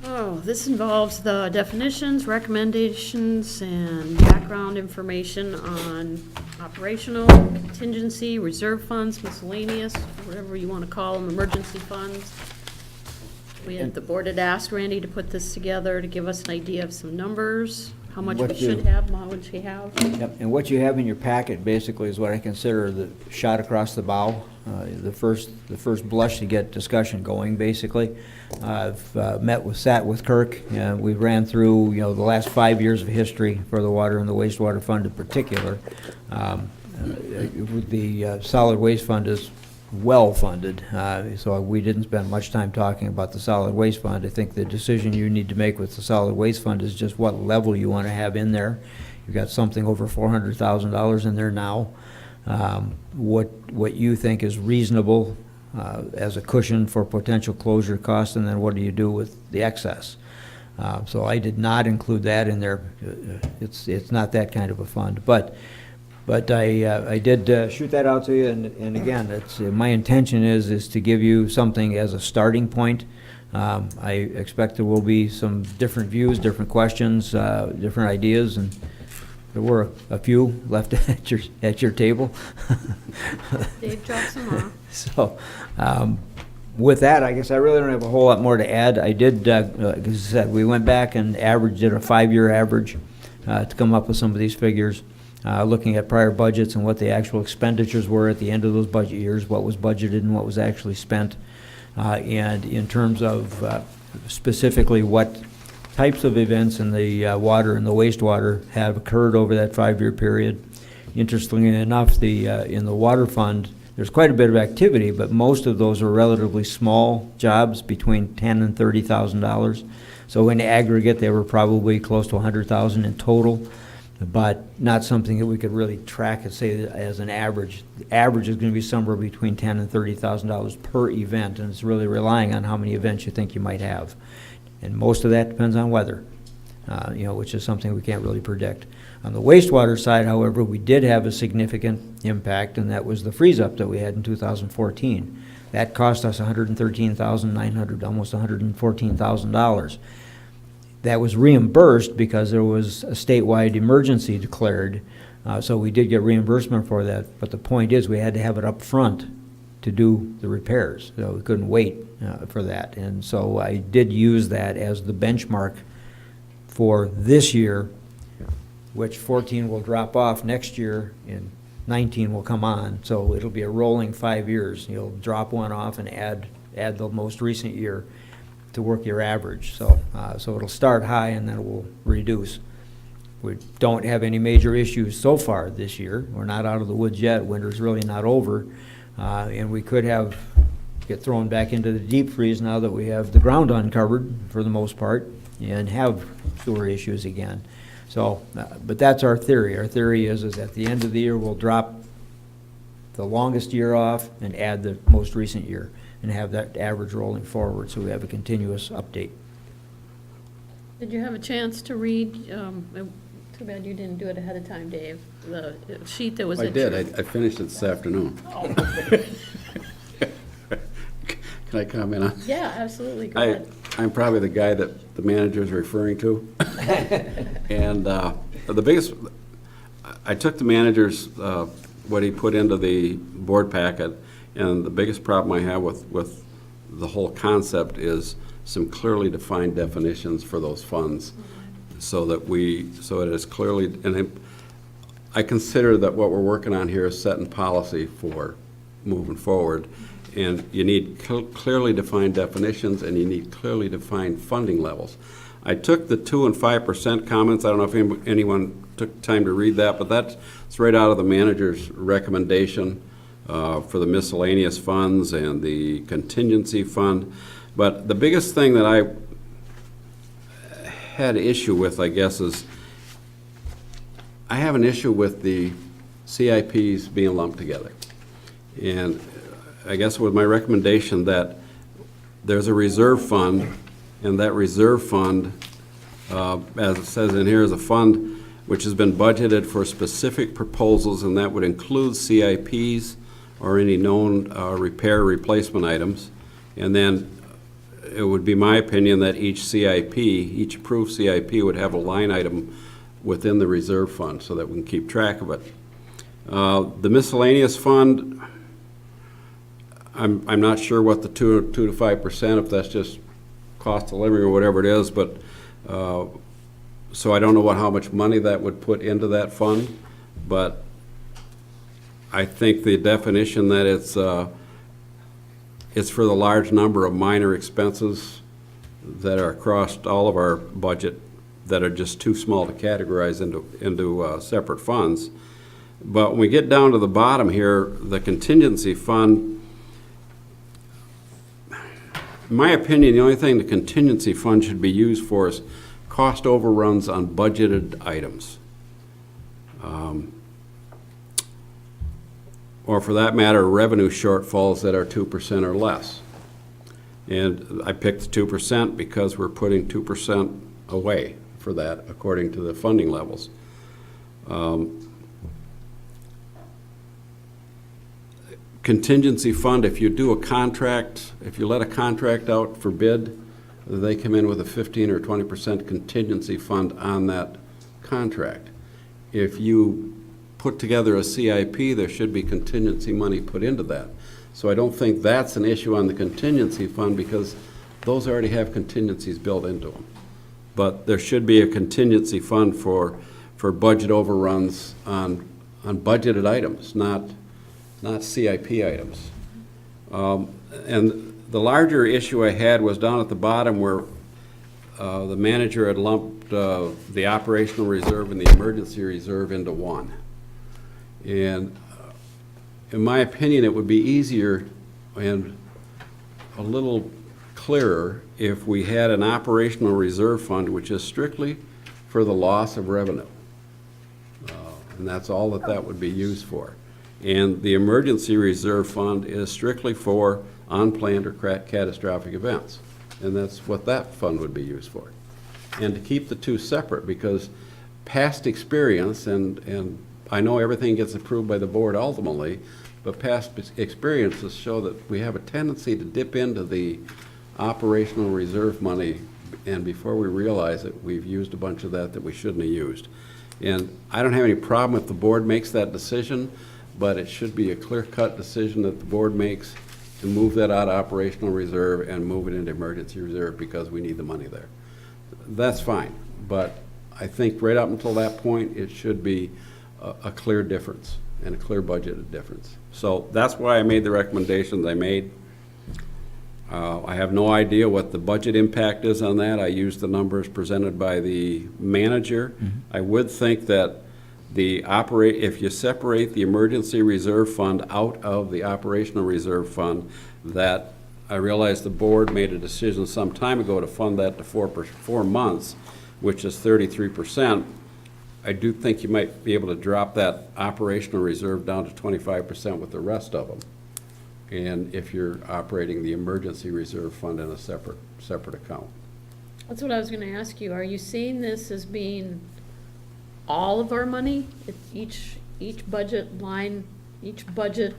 Oh, this involves the definitions, recommendations, and background information on operational, contingency, reserve funds, miscellaneous, whatever you want to call them, emergency funds. The board had asked Randy to put this together to give us an idea of some numbers, how much we What you- should have, how much we have. Yep, and what you have in your packet basically is what I consider the shot across the bow, the first blush to get discussion going, basically. I've sat with Kirk, and we ran through, the last 5 years of history for the water and the wastewater fund in particular. The solid waste fund is well-funded, so we didn't spend much time talking about the solid waste fund. I think the decision you need to make with the solid waste fund is just what level you want to have in there. You've got something over $400,000 in there now. What you think is reasonable as a cushion for potential closure costs, and then what do you do with the excess? So I did not include that in there. It's not that kind of a fund, but I did shoot that out to you, and again, it's, my intention is to give you something as a starting point. I expect there will be some different views, different questions, different ideas, and there were a few left at your table. Dave dropped some off. So, with that, I guess I really don't have a whole lot more to add. I did, like I said, we went back and did a 5-year average to come up with some of these figures, looking at prior budgets and what the actual expenditures were at the end of those budget years, what was budgeted and what was actually spent. And in terms of specifically what types of events in the water and the wastewater have occurred over that 5-year period. Interestingly enough, in the water fund, there's quite a bit of activity, but most of those are relatively small jobs between $10,000 and $30,000. So in aggregate, they were probably close to $100,000 in total, but not something that we could really track and say as an average. The average is going to be somewhere between $10,000 and $30,000 per event, and it's really relying on how many events you think you might have. And most of that depends on weather, which is something we can't really predict. On the wastewater side, however, we did have a significant impact, and that was the freeze-up that we had in 2014. That cost us $113,900, almost $114,000. That was reimbursed because there was a statewide emergency declared, so we did get reimbursement for that. But the point is, we had to have it up front to do the repairs, so we couldn't wait for that. And so I did use that as the benchmark for this year, which 14 will drop off next year and 19 will come on. So it'll be a rolling 5 years. You'll drop one off and add the most recent year to work your average. So it'll start high and then it will reduce. We don't have any major issues so far this year. We're not out of the woods yet. Winter's really not over. And we could get thrown back into the deep freeze now that we have the ground uncovered for the most part and have sewer issues again. So, but that's our theory. Our theory is at the end of the year, we'll drop the longest year off and add the most recent year and have that average rolling forward, so we have a continuous update. Did you have a chance to read, too bad you didn't do it ahead of time, Dave, the sheet that was I at did. your- I finished it this afternoon. Oh. Can I comment on? Yeah, absolutely, go ahead. I'm probably the guy that the manager is referring to. And the biggest, I took the manager's, what he put into the board packet, and the biggest problem I have with the whole concept is some clearly defined definitions for those funds, so that it is clearly, and I consider that what we're working on here is setting policy for moving forward. And you need clearly defined definitions, and you need clearly defined funding levels. I took the 2% and 5% comments. I don't know if anyone took time to read that, but that's right out of the manager's recommendation for the miscellaneous funds and the contingency fund. But the biggest thing that I had issue with, I guess, is I have an issue with the CIPs being lumped together. And I guess with my recommendation that there's a reserve fund, and that reserve fund, as it says in here, is a fund which has been budgeted for specific proposals, and that would include CIPs or any known repair replacement items. And then it would be my opinion that each CIP, each approved CIP would have a line item within the reserve fund so that we can keep track of it. The miscellaneous fund, I'm not sure what the 2 to 5%, if that's just cost of living or whatever it is, but so I don't know how much money that would put into that fund, but I think the definition that it's for the large number of minor expenses that are across all of our budget that are just too small to categorize into separate funds. But when we get down to the bottom here, the contingency fund, in my opinion, the only thing the contingency fund should be used for is cost overruns on budgeted items. or for that matter, revenue shortfalls that are 2% or less. And I picked 2% because we're putting 2% away for that according to the funding levels. Contingency fund, if you do a contract, if you let a contract out for bid, they come in with a 15 or 20% contingency fund on that contract. If you put together a CIP, there should be contingency money put into that. So I don't think that's an issue on the contingency fund because those already have contingencies built into them. But there should be a contingency fund for budget overruns on budgeted items, not CIP items. And the larger issue I had was down at the bottom where the manager had lumped the operational reserve and the emergency reserve into one. And in my opinion, it would be easier and a little clearer if we had an operational reserve fund which is strictly for the loss of revenue. And that's all that would be used for. And the emergency reserve fund is strictly for unplanned or catastrophic events. And that's what that fund would be used for. And to keep the two separate, because past experience, and I know everything gets approved by the board ultimately, but past experiences show that we have a tendency to dip into the operational reserve money, and before we realize it, we've used a bunch of that we shouldn't have used. And I don't have any problem if the board makes that decision, but it should be a clear-cut decision that the board makes to move that out of operational reserve and move it into emergency reserve because we need the money there. That's fine, but I think right up until that point, it should be a clear difference and a clear budgeted difference. So that's why I made the recommendations I made. I have no idea what the budget impact is on that. I used the numbers presented by the manager. I would think that if you separate the emergency reserve fund out of the operational reserve fund, that I realize the board made a decision some time ago to fund that to 4 months, which is 33%. I do think you might be able to drop that operational reserve down to 25% with the rest of them. And if you're operating the emergency reserve fund in a separate account. That's what I was gonna ask you. Are you seeing this as being all of our money? Each budget line, each budget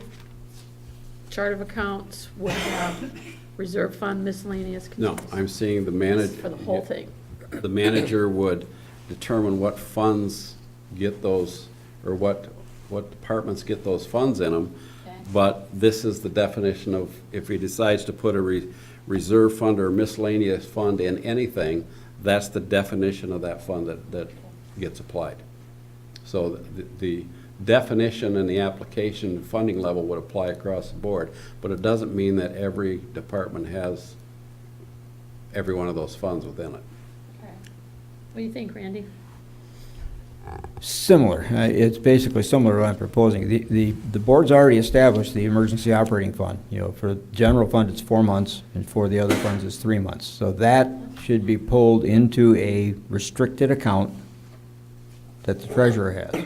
chart of accounts would have reserve fund, miscellaneous? No, I'm seeing the manager. For the whole thing? The manager would determine what funds get those, or what departments get those funds in them. Okay. But this is the definition of, if he decides to put a reserve fund or miscellaneous fund in anything, that's the definition of that fund that gets applied. So the definition and the application funding level would apply across the board, but it doesn't mean that every department has every one of those funds within it. Okay. What do you think, Randy? Similar. It's basically similar to what I'm proposing. The board's already established the emergency operating fund. You know, for the general fund, it's 4 months, and for the other funds, it's 3 months. So that should be pulled into a restricted account that the treasurer has.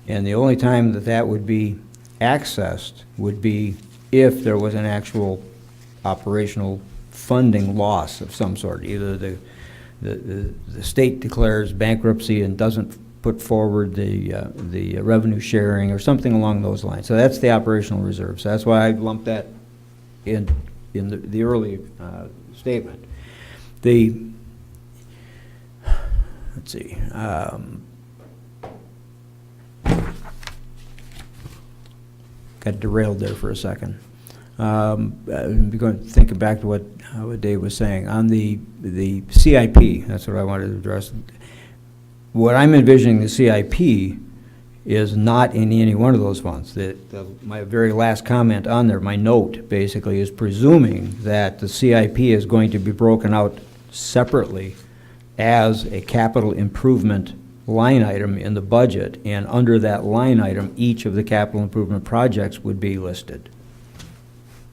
And the only time that would be accessed would be if there was an actual operational funding loss of some sort. Either the state declares bankruptcy and doesn't put forward the revenue sharing or something along those lines. So that's the operational reserve. So that's why I lumped that in the early statement. Let's see. Got derailed there for a second. I'm going to think back to what Dave was saying. On the CIP, that's what I wanted to address. What I'm envisioning the CIP is not in any one of those funds. My very last comment on there, my note basically, is presuming that the CIP is going to be broken out separately as a capital improvement line item in the budget, and under that line item, each of the capital improvement projects would be listed.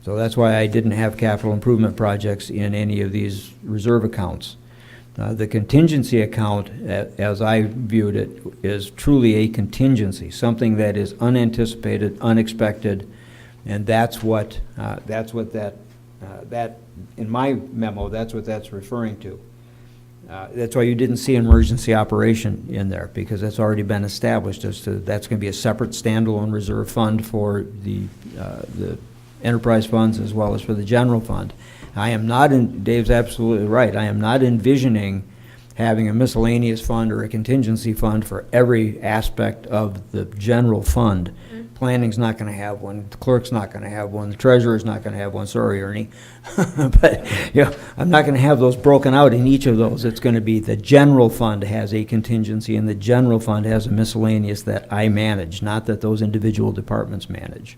So that's why I didn't have capital improvement projects in any of these reserve accounts. The contingency account, as I viewed it, is truly a contingency, something that is unanticipated, unexpected, and that's what that, in my memo, that's what that's referring to. That's why you didn't see emergency operation in there, because that's already been established as to, that's going to be a separate standalone reserve fund for the enterprise funds as well as for the general fund. I am not Dave's absolutely right, I am not envisioning having a miscellaneous fund or a contingency fund for every aspect of the general fund. Planning's not gonna have one, the clerk's not gonna have one, the treasurer's not gonna have one, sorry, Ernie. But, I'm not gonna have those broken out in each of those. It's gonna be the general fund has a contingency and the general fund has a miscellaneous that I manage, not that those individual departments manage.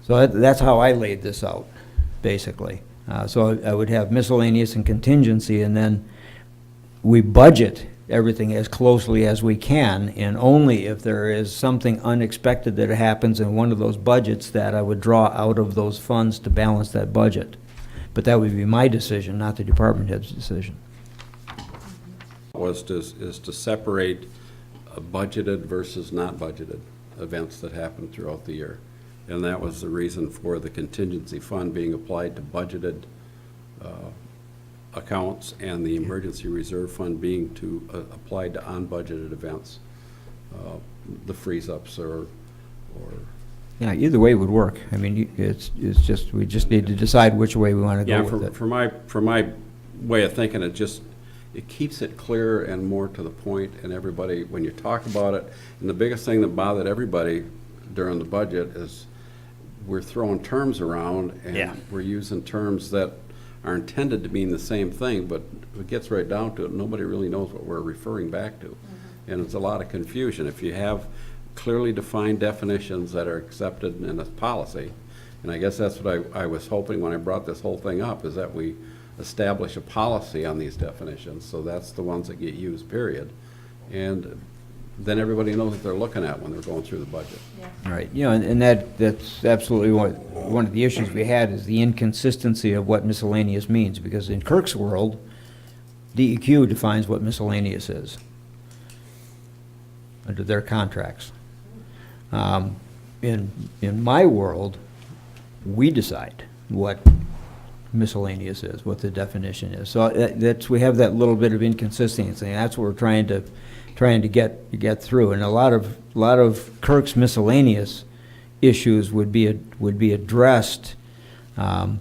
So that's how I laid this out, basically. So I would have miscellaneous and contingency, and then we budget everything as closely as we can, and only if there is something unexpected that happens in one of those budgets that I would draw out of those funds to balance that budget. But that would be my decision, not the department head's decision. Is to separate budgeted versus not budgeted events that happen throughout the year. And that was the reason for the contingency fund being applied to budgeted accounts, and the emergency reserve fund being applied to unbudgeted events, the freeze-ups or. Yeah, either way would work. I mean, it's just, we just need to decide which way we want to go with it. For my way of thinking, it keeps it clearer and more to the point, and everybody, when you talk about it, and the biggest thing that bothered everybody during the budget is we're throwing terms around, and we're using terms that are intended to mean the same thing, but if it gets right down to it, nobody really knows what we're referring back to. And it's a lot of confusion. If you have clearly defined definitions that are accepted in a policy, and I guess that's what I was hoping when I brought this whole thing up, is that we establish a policy on these definitions, so that's the ones that get used, period. And then everybody knows what they're looking at when they're going through the budget. Right, and that's absolutely one of the issues we had, is the inconsistency of what miscellaneous means, because in Kirk's world, DEQ defines what miscellaneous is under their contracts. In my world, we decide what miscellaneous is, what the definition is. So we have that little bit of inconsistency, and that's what we're trying to get through. And a lot of Kirk's miscellaneous issues would be addressed by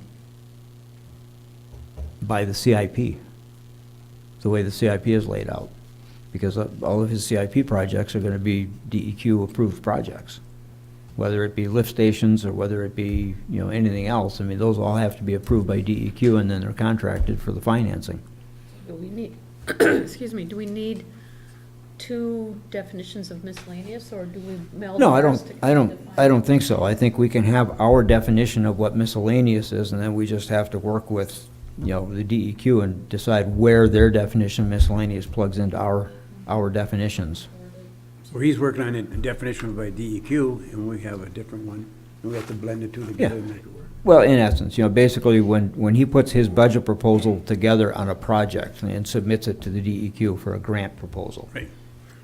the CIP, the way the CIP is laid out, because all of his CIP projects are going to be DEQ approved projects, whether it be lift stations or whether it be anything else. I mean, those all have to be approved by DEQ, and then they're contracted for the financing. Do we need, excuse me, do we need two definitions of miscellaneous, or do we meld? No, the I don't think so. I think we can have our definition of what miscellaneous is, and then we just have to work with, the DEQ and decide where their definition of miscellaneous plugs into our definitions. So he's working on a definition by DEQ, and we have a different one, and we have to blend the two together and make it work. Well, in essence, basically when he puts his budget proposal together on a project and submits it to the DEQ for a grant proposal. Right.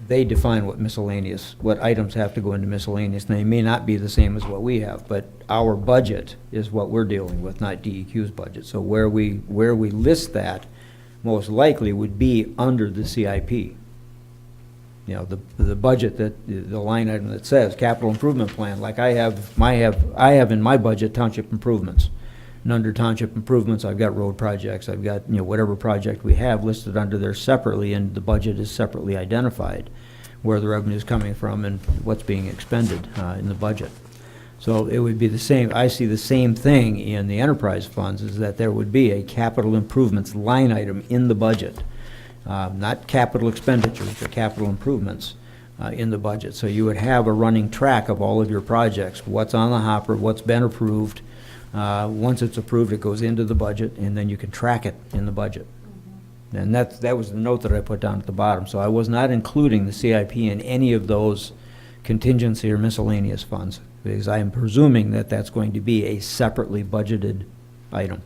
They define what items have to go into miscellaneous. And they may not be the same as what we have, but our budget is what we're dealing with, not DEQ's budget. So where we list that most likely would be under the CIP. The budget, the line item that says capital improvement plan, like I have in my budget township improvements. And under township improvements, I've got road projects, I've got, whatever project we have listed under there separately, and the budget is separately identified, where the revenue is coming from and what's being expended in the budget. So it would be the same, I see the same thing in the enterprise funds, is that there would be a capital improvements line item in the budget. Not capital expenditures, but capital improvements in the budget. So you would have a running track of all of your projects, what's on the hopper, what's been approved. Once it's approved, it goes into the budget, and then you can track it in the budget. And that was the note that I put down at the bottom. So I was not including the CIP in any of those contingency or miscellaneous funds, because I am presuming that that's going to be a separately budgeted item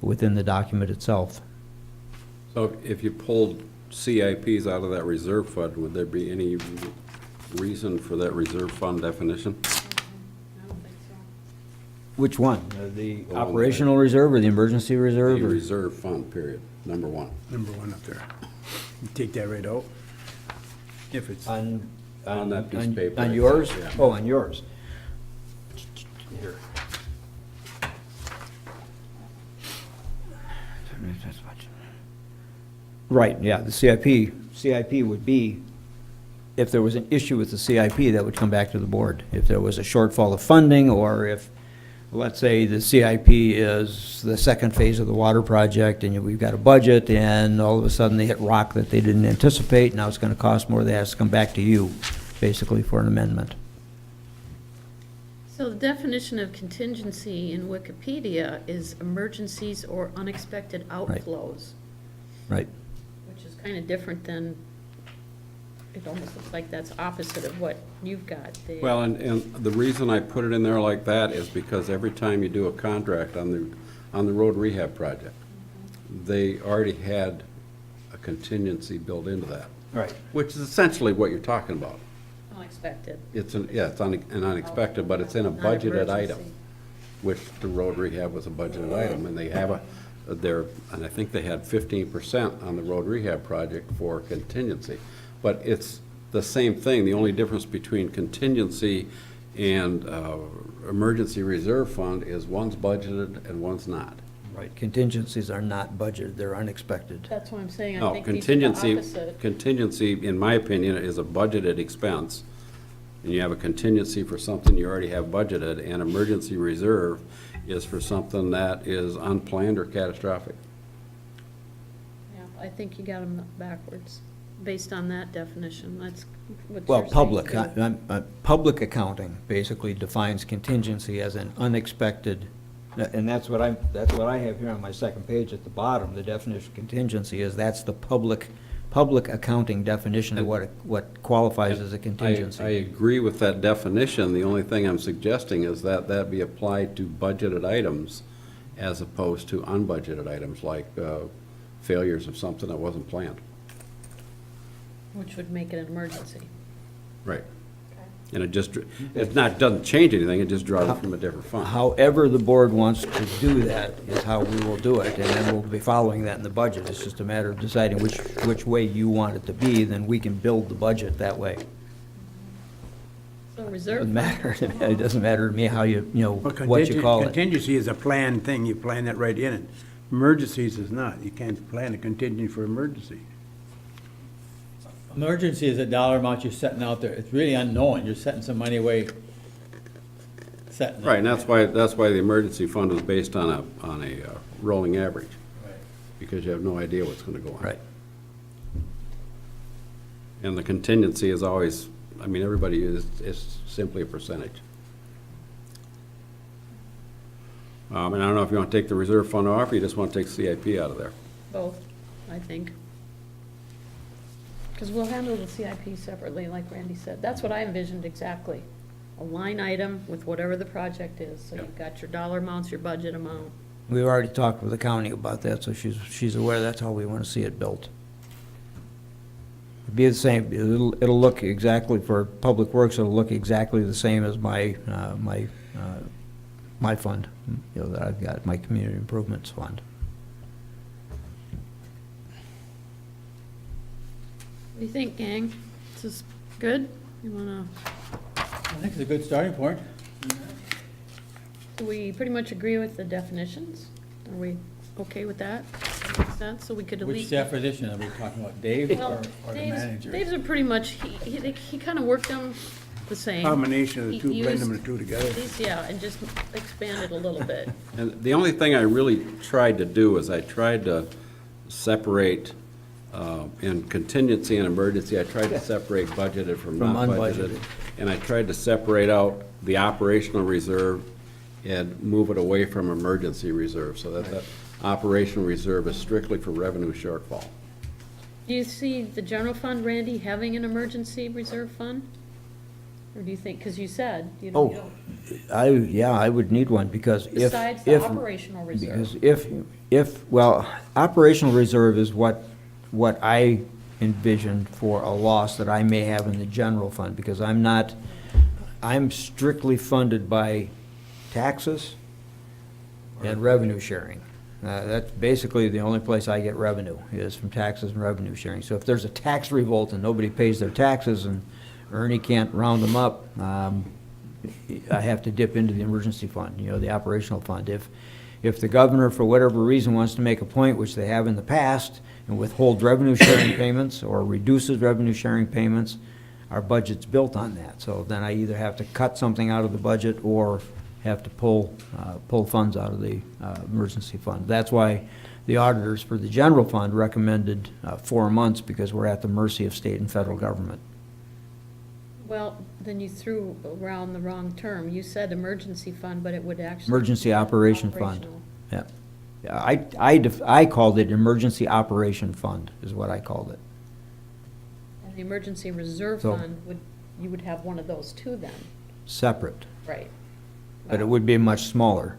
within the document itself. So if you pulled CIPs out of that reserve fund, would there be any reason for that reserve fund definition? I don't think so. Which one? The operational reserve or the emergency The reserve? or- reserve fund, period, number one. Number one up there. You take that right out. If it's, On, On that piece of paper. On yours? Yeah. Oh, on yours. Here. Right, yeah, the CIP would be, if there was an issue with the CIP, that would come back to the board. If there was a shortfall of funding, or if, let's say, the CIP is the second phase of the water project, and we've got a budget, and all of a sudden they hit rock that they didn't anticipate, now it's gonna cost more, that has to come back to you, basically, for an amendment. So the definition of contingency in Wikipedia is emergencies or unexpected outflows, Right. which is kind of different than, it almost looks like that's opposite of what you've got there. Well, and the reason I put it in there like that is because every time you do a contract on the road rehab project, they already had a contingency built into that, Right. which is essentially what you're talking about. Unexpected. It's an unexpected, but it's in a Not budgeted item, emergency. which the road rehab was a budgeted item, and they have and I think they had 15% on the road rehab project for contingency. But it's the same thing, the only difference between contingency and emergency reserve fund is one's budgeted and one's not. Right, contingencies are not budgeted, they're unexpected. That's what I'm saying, I No, think these are the contingency, opposite. contingency, in my opinion, is a budgeted expense. And you have a contingency for something you already have budgeted, and emergency reserve is for something that is unplanned or catastrophic. Yeah, I think you got them backwards, based on that definition, that's what Well, you're saying, public, too. public accounting basically defines contingency as an unexpected, and that's what I have here on my second page at the bottom. The definition of contingency is, that's the public accounting definition of what qualifies as a I contingency. agree with that definition. The only thing I'm suggesting is that that be applied to budgeted items as opposed to unbudgeted items, like failures of something that wasn't planned. Which would make it an emergency. Right. And doesn't change anything, it just draws it from a different fund. However the board wants to do that is how we will do it, and then we'll be following that in the budget. It's just a matter of deciding which way you want it to be, then we can build the budget that way. So reserve. Doesn't matter, it doesn't matter to me how but what you call it. contingency is a planned thing, you plan that right in it. Emergencies is not, you can't plan a contingency for emergency. Emergency is a dollar amount you're setting out there. It's really unknown. You're setting some money away. Right, and that's why the emergency fund is based on a rolling average, because you have no idea what's gonna go on. Right. And the contingency is always, I mean, everybody is simply a percentage. And I don't know if you want to take the reserve fund off, or you just want to take CIP out of there. Both, I think. Because we'll handle the CIP separately, like Randy said. That's what I envisioned exactly. A line item with whatever the project is. So you've got your dollar amounts, your budget amount. We've already talked with the county about that, so she's aware that's how we want to see it built. It'll be the same, it'll look exactly, for Public Works, it'll look exactly the same as my fund, that I've got, my Community Improvements Fund. What do you think, gang? This is good? You wanna, I think it's a good starting point. do we pretty much agree with the definitions? Are we okay with that? Makes sense, so we could at Which least. definition are we talking about, Dave Well, or the Dave's manager? are pretty much, he kind of worked them the same. Combination of the He two, blend them used the two together. these, yeah, and just expanded a little bit. And the only thing I really tried to do is I tried to separate, in contingency and emergency, I tried to separate budgeted from From not budgeted. unbudgeted. And I tried to separate out the operational reserve and move it away from emergency reserve, so that operational reserve is strictly for revenue shortfall. Do you see the general fund, Randy, having an emergency reserve fund? Or do you think, because you said, you Oh, know, I would need one, because if. besides the operational reserve? Because well, operational reserve is what I envisioned for a loss that I may have in the general fund, because I'm strictly funded by taxes and revenue sharing. That's basically the only place I get revenue, is from taxes and revenue sharing. So if there's a tax revolt and nobody pays their taxes and Ernie can't round them up, I have to dip into the emergency fund, the operational fund. If the governor, for whatever reason, wants to make a point, which they have in the past, and withhold revenue sharing payments or reduces revenue sharing payments, our budget's built on that. So then I either have to cut something out of the budget or have to pull funds out of the emergency fund. That's why the auditors for the general fund recommended 4 months, because we're at the mercy of state and federal government. Well, then you threw around the wrong term. You said emergency fund, but it would actually. Emergency be operation fund. operational. Yeah. I called it emergency operation fund, is what I called it. And the emergency reserve So- fund you would have one of those too then, Separate. right? But it would be much smaller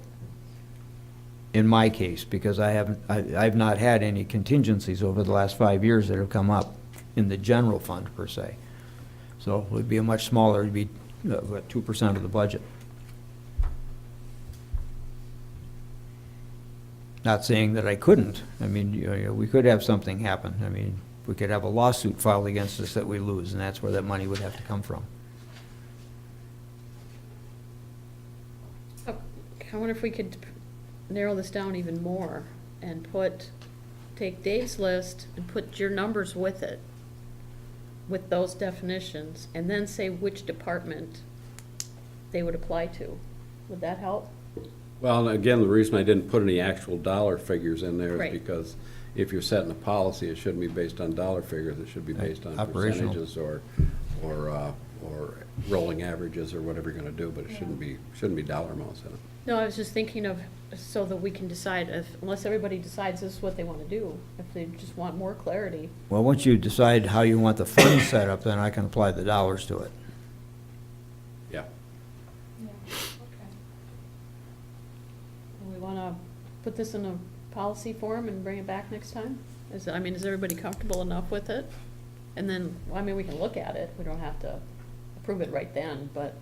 in my case, because I've not had any contingencies over the last 5 years that have come up in the general fund per se. So it would be a much smaller, it'd be 2% of the budget. Not saying that I couldn't. I mean, we could have something happen. I mean, we could have a lawsuit filed against us that we lose, and that's where that money would have to come from. I wonder if we could narrow this down even more and take Dave's list and put your numbers with it, with those definitions, and then say which department they would apply to. Would that help? Well, again, the reason I didn't put any actual dollar figures in there is Right. because if you're setting a policy, it shouldn't be based on dollar figures, it should be based on Operational. percentages or rolling averages or whatever you're gonna do, but it shouldn't be dollar amounts in it. No, I was just thinking of, so that we can decide, unless everybody decides this is what they want to do, if they just want more clarity. Well, once you decide how you want the fund set up, then I can apply the dollars to it. Yeah. We want to put this in a policy form and bring it back next time? Is everybody comfortable enough with it? And then, we can look at it, we don't have to approve it right then, but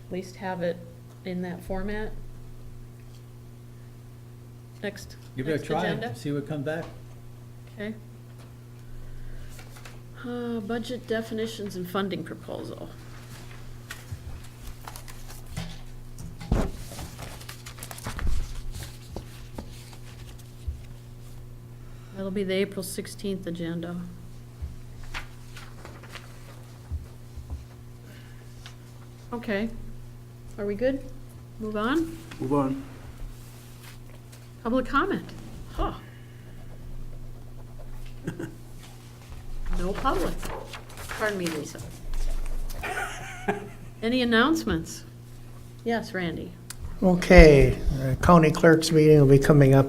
at least have it in that format. Next Give it a next try, agenda? see what comes back. Okay. Budget definitions and funding proposal. That'll be the April 16th agenda. Okay. Are we good? Move on? Move on. Public comment? Huh. No public. Pardon me, Lisa. Any announcements? Yes, Randy. Okay, county clerk's meeting will be coming up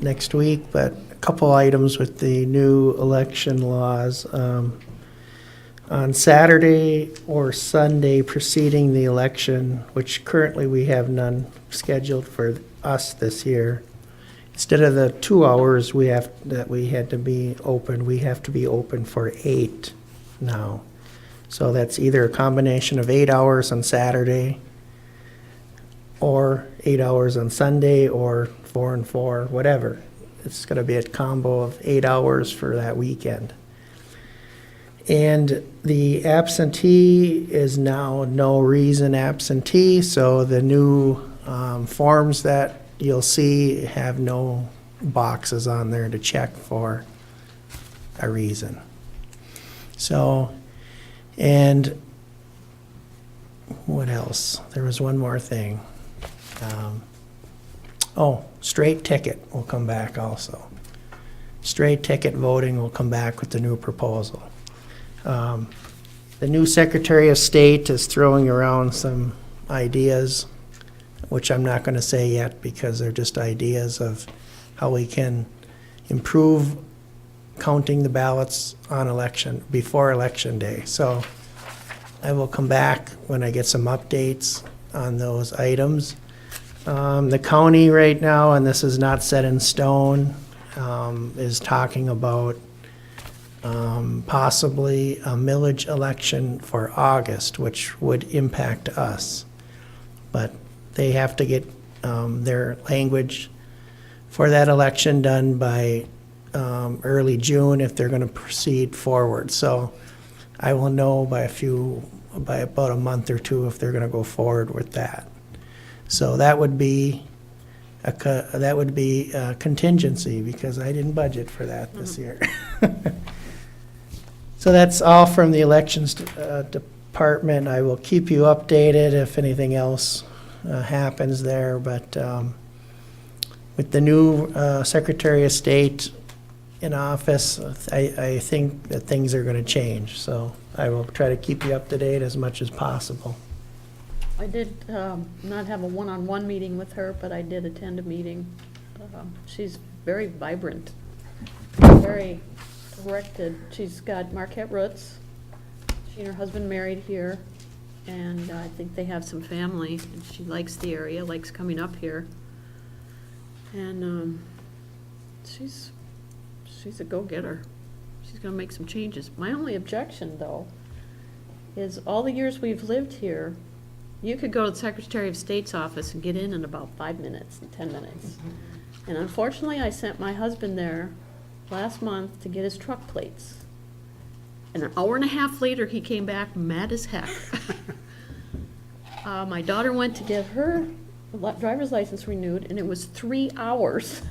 next week, but a couple items with the new election laws. On Saturday or Sunday preceding the election, which currently we have none scheduled for us this year, instead of the 2 hours we had to be open, we have to be open for 8 now. So that's either a combination of 8 hours on Saturday or 8 hours on Sunday, or 4 and 4, whatever. It's gonna be a combo of 8 hours for that weekend. And the absentee is now no reason absentee, so the new forms that you'll see have no boxes on there to check for a reason. So, and what else? There was one more thing. Straight ticket will come back also. Straight ticket voting will come back with the new proposal. The new Secretary of State is throwing around some ideas, which I'm not going to say yet because they're just ideas of how we can improve counting the ballots on before election day. So I will come back when I get some updates on those items. The county right now, and this is not set in stone, is talking about possibly a millage election for August, which would impact us. But they have to get their language for that election done by early June if they're going to proceed forward. So I will know by about a month or two if they're going to go forward with that. So that would be a contingency because I didn't budget for that this year. So that's all from the elections department. I will keep you updated if anything else happens there, but with the new Secretary of State in office, I think that things are going to change. So I will try to keep you up to date as much as possible. I did not have a one-on-one meeting with her, but I did attend a meeting. She's very vibrant, very directed. She's got Marquette roots. She and her husband married here, and I think they have some family, and she likes the area, likes coming up here. And she's a go-getter. She's gonna make some changes. My only objection, though, is all the years we've lived here, you could go to the Secretary of State's office and get in about 5 minutes and 10 minutes. And unfortunately, I sent my husband there last month to get his truck plates. And an hour and a half later, he came back mad as heck. My daughter went to get her driver's license renewed, and it was 3 hours.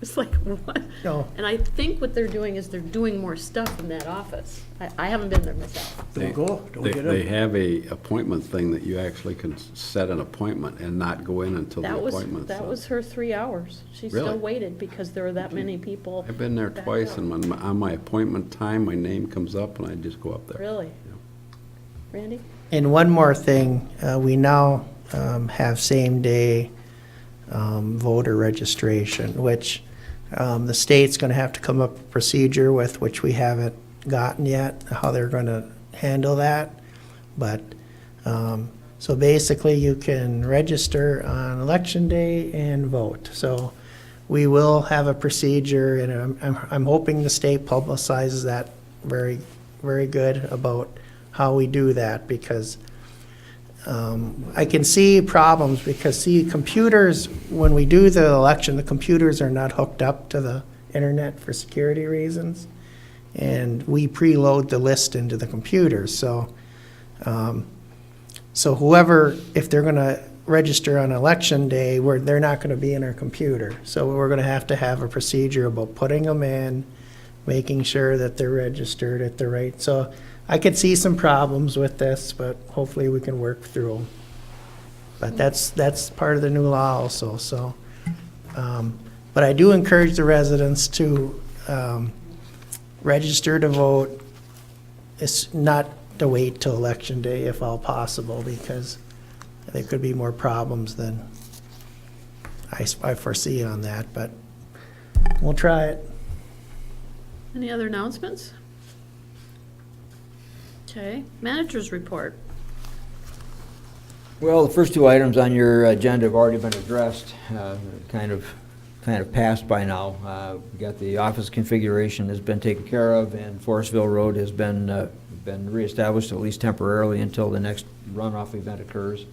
It's like, what? No. And I think what they're doing is they're doing more stuff in that office. I haven't been there myself. Don't go, don't get They up. have a appointment thing that you actually can set an appointment and not go in until the appointment's That up. was her 3 hours. She still Really? waited because there were that many people. I've been there backed twice, up. and on my appointment time, my name comes up, and I just go up there. Really? Randy? And one more thing, we now have same-day voter registration, which the state's going to have to come up with a procedure with, which we haven't gotten yet, how they're going to handle that. But, so basically, you can register on election day and vote. So we will have a procedure, and I'm hoping the state publicizes that very, very good about how we do that, because I can see problems, because see, computers, when we do the election, the computers are not hooked up to the internet for security reasons. And we preload the list into the computers, so whoever, if they're gonna register on election day, they're not gonna be in our computer. So we're gonna have a procedure about putting them in, making sure that they're registered at the right, so I could see some problems with this, but hopefully we can work through them. But that's part of the new law also, so. But I do encourage the residents to register to vote. It's not to wait till election day if all possible, because there could be more problems than I foresee on that, but we'll try it. Any other announcements? Okay, managers report. Well, the first two items on your agenda have already been addressed, kind of passed by now. We got the office configuration has been taken care of, and Forestville Road has been reestablished, at least temporarily, until the next runoff event occurs.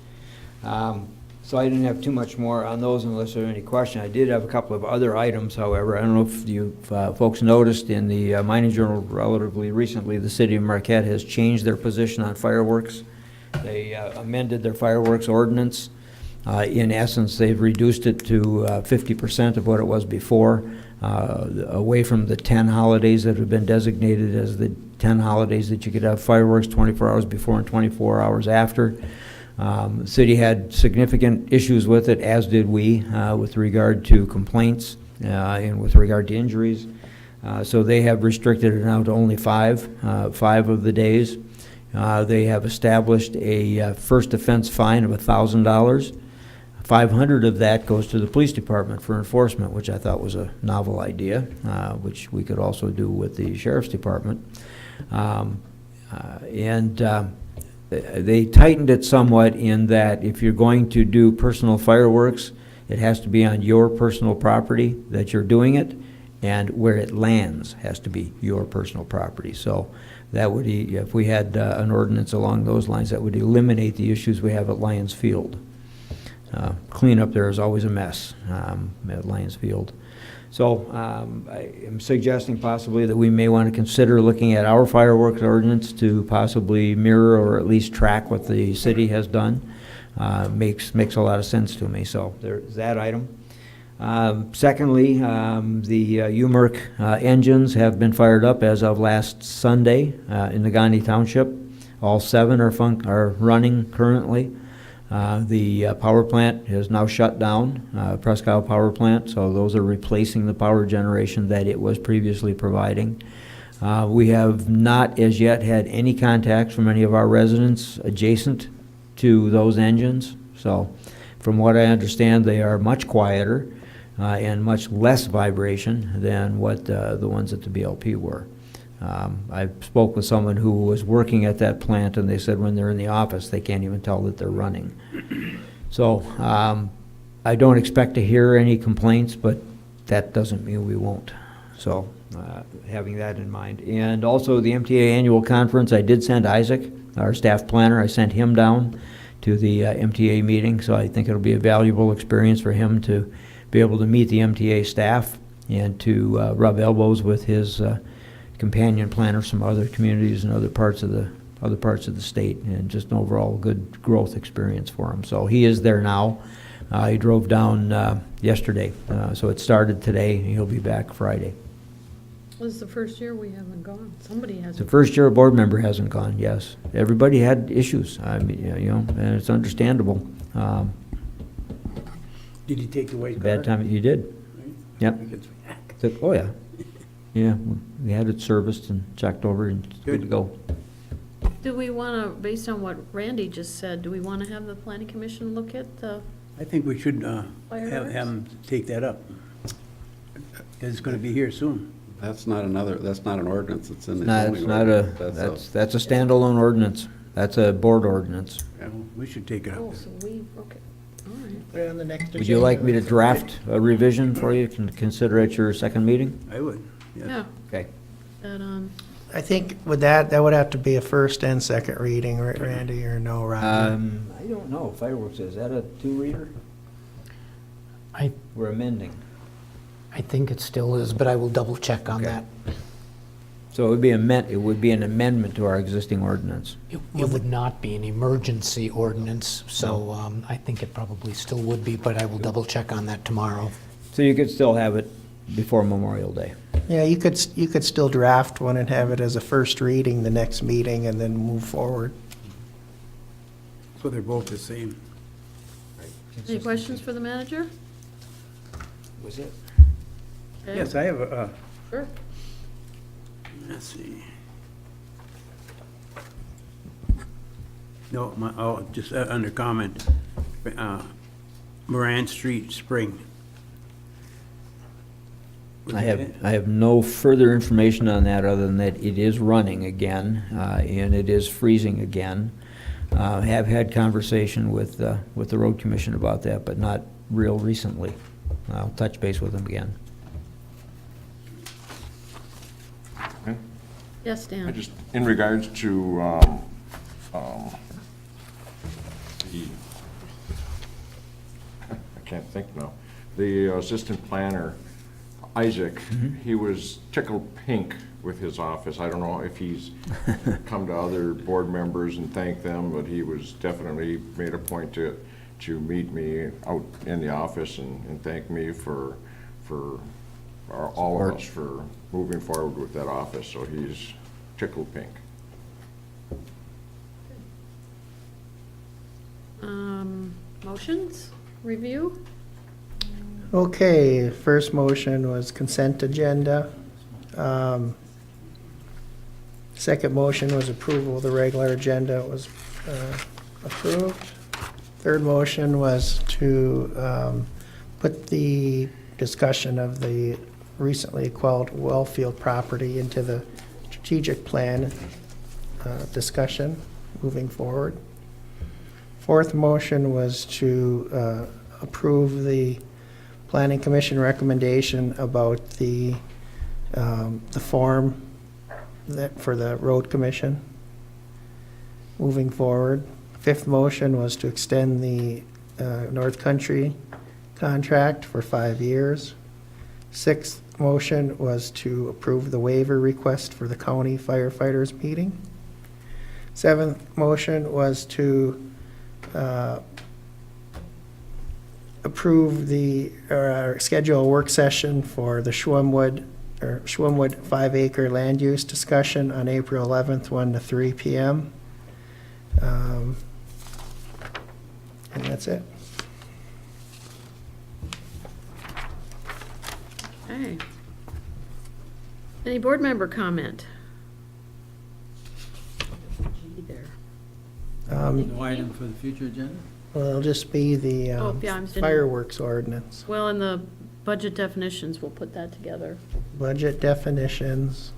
So I didn't have too much more on those unless there are any questions. I did have a couple of other items, however. I don't know if you folks noticed in the Mining Journal relatively recently, the city of Marquette has changed their position on fireworks. They amended their fireworks ordinance. In essence, they've reduced it to 50% of what it was before, away from the 10 holidays that have been designated as the 10 holidays that you could have fireworks 24 hours before and 24 hours after. The city had significant issues with it, as did we, with regard to complaints and with regard to injuries. So they have restricted it now to only five of the days. They have established a first offense fine of $1,000. 500 of that goes to the police department for enforcement, which I thought was a novel idea, which we could also do with the sheriff's department. they tightened it somewhat in that if you're going to do personal fireworks, it has to be on your personal property that you're doing it, and where it lands has to be your personal property. So that would, if we had an ordinance along those lines, that would eliminate the issues we have at Lions Field. Cleanup there is always a mess at Lions Field. So I am suggesting possibly that we may want to consider looking at our fireworks ordinance to possibly mirror or at least track what the city has done. Makes a lot of sense to me, so there's that item. Secondly, the UMERC engines have been fired up as of last Sunday in Nagani Township. All 7 are running currently. The power plant is now shut down, Presque Isle Power Plant, so those are replacing the power generation that it was previously providing. We have not as yet had any contacts from any of our residents adjacent to those engines. So from what I understand, they are much quieter and much less vibration than what the ones at the BLP were. I spoke with someone who was working at that plant, and they said when they're in the office, they can't even tell that they're running. So I don't expect to hear any complaints, but that doesn't mean we won't. So having that in mind. And also the MTA annual conference, I did send Isaac, our staff planner, I sent him down to the MTA meeting, so I think it'll be a valuable experience for him to be able to meet the MTA staff and to rub elbows with his companion planners from other communities and other parts of the state, and just an overall good growth experience for him. So he is there now. He drove down yesterday, so it started today, and he'll be back Friday. This is the first year we haven't gone. Somebody It's the hasn't. first year a board member hasn't gone, yes. Everybody had issues, I mean, you know, and it's understandable. Did he take the white card? Bad time, you did. Yep. Said, oh, yeah. Yeah, we had it serviced and checked over and it's good to go. Do we want to, based on what Randy just said, do we want to have the planning commission look at the, I think we should have Fireworks? him take that up. Because it's going to be here soon. That's not an ordinance, it's in the No, zoning it's not a, ordinance. that's a standalone ordinance. That's a board ordinance. Yeah, we should take it up. oh, so we, okay, all right. Put it on the next agenda. Would you like me to draft a revision for you, can consider at your second meeting? I would, yes. Yeah, Okay. that, I think with that would have to be a first and second reading, right, Randy, or no, Roger? I don't know, fireworks, is that a 2-reader? I, We're amending. I think it still is, but I will double check on Okay. that. So it would be an amendment to our existing ordinance. It would not be an emergency ordinance, so I think it probably still would be, but I will double check on that tomorrow. So you could still have it before Memorial Day. Yeah, you could still draft one and have it as a first reading the next meeting and then move forward. So they're both the same. any questions for the manager? Was it? Okay. Yes, I have a, Sure. let's see. No, just under comment, Moran Street, Spring. I have no further information on that other than that it is running again, and it is freezing again. Have had conversation with the road commission about that, but not real recently. I'll touch base with them again. Yes, I Dan? just, in regards to, I can't think now, the assistant planner, Isaac, he was tickled pink with his office. I don't know if he's come to other board members and thanked them, but he was definitely made a point to meet me out in the office and thank me for all of us for moving forward with that office, so he's tickled pink. Motions, review? Okay, first motion was consent agenda. Second motion was approval of the regular agenda. It was approved. Third motion was to put the discussion of the recently acquired Wellfield property into the strategic plan discussion. moving forward. Fourth motion was to approve the planning commission recommendation about the form that, for the road commission, moving forward. Fifth motion was to extend the North Country contract for 5 years. Sixth motion was to approve the waiver request for the county firefighters meeting. Seventh motion was to approve the, or schedule a work session for the Schwemmwood 5-acre land use discussion on April 11th, 1 to 3 p.m. And that's it. Okay. Any board member comment? Gee, there. No item for the future agenda? Well, it'll just be the Oh, yeah, I'm- fireworks ordinance, Well, in the budget definitions, we'll put that together. budget definitions,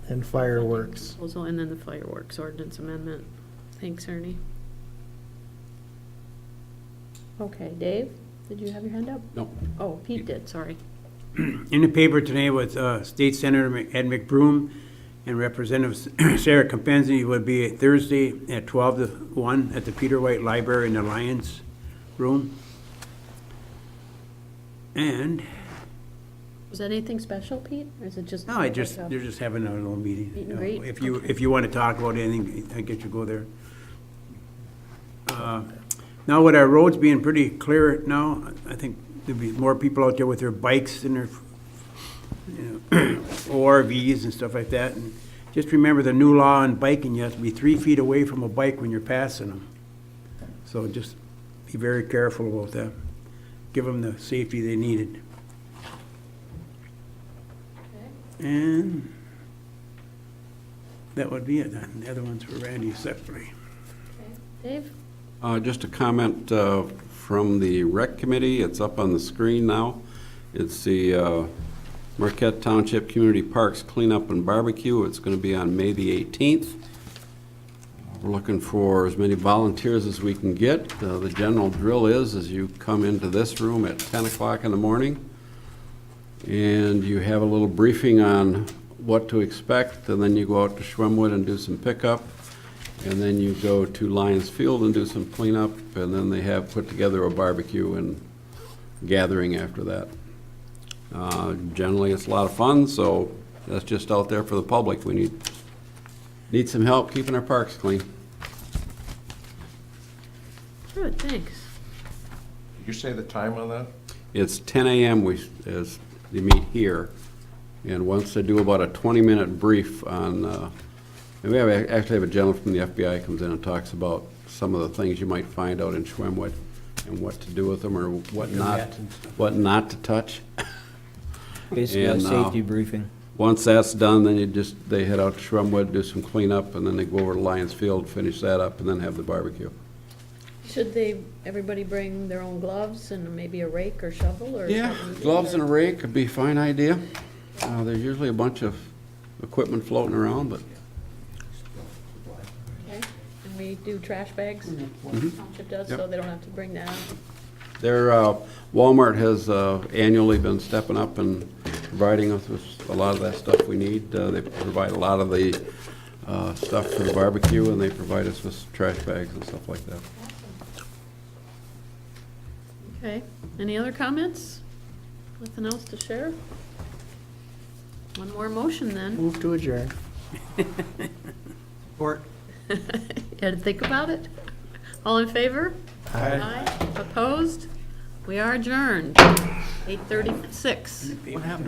and fireworks. Proposal, and then the fireworks ordinance amendment. Thanks, Ernie. Okay, Dave, did you have your hand up? No. Oh, Pete did, sorry. In the paper today was State Senator Ed McBroom and Representative Sarah Compensi would be Thursday at 12 to 1 at the Peter White Library in the Lions Room. And, Was that anything special, Pete, or is it just? no, they're just having a little meeting. Meet and greet? If you want to talk about anything, I get you go there. Now with our roads being pretty clear now, I think there'll be more people out there with their bikes and their, ORVs and stuff like that. And just remember the new law on biking, you have to be 3 feet away from a bike when you're passing them. So just be very careful about that. Give them the safety they needed. And that would be it. And the other ones were Randy separately. Dave? Just a comment from the rec committee. It's up on the screen now. It's the Marquette Township Community Parks Cleanup and Barbecue. It's going to be on May the 18th. We're looking for as many volunteers as we can get. The general drill is you come into this room at 10 o'clock in the morning, and you have a little briefing on what to expect, and then you go out to Schwemmwood and do some pickup, and then you go to Lions Field and do some cleanup, and then they have put together a barbecue and gathering after that. Generally, it's a lot of fun, so that's just out there for the public. We need some help keeping our parks clean. Good, thanks. Did you say the time on that? It's 10 a.m. As they meet here, and once they do about a 20-minute brief on, and we actually have a gentleman from the FBI comes in and talks about some of the things you might find out in Schwemmwood and what to do with them or what not to touch. Basically, a And, safety briefing. Once that's done, then they head out to Schwemmwood, do some cleanup, and then they go over to Lions Field, finish that up, and then have the barbecue. Should everybody bring their own gloves and maybe a rake or shovel or? Yeah, something? gloves and a rake would be a fine idea. There's usually a bunch of equipment floating around, but Okay, and we do trash bags, Township does, so Yep. they don't have to bring that. Walmart has annually been stepping up and providing us with a lot of that stuff we need. They provide a lot of the stuff for the barbecue, and they provide us with trash bags and stuff like that. Okay, any other comments? Nothing else to share? One more motion then. Move to adjourn. Support. You had to think about it? All in favor? Aye. Opposed? We are adjourned, 8:36. What happened to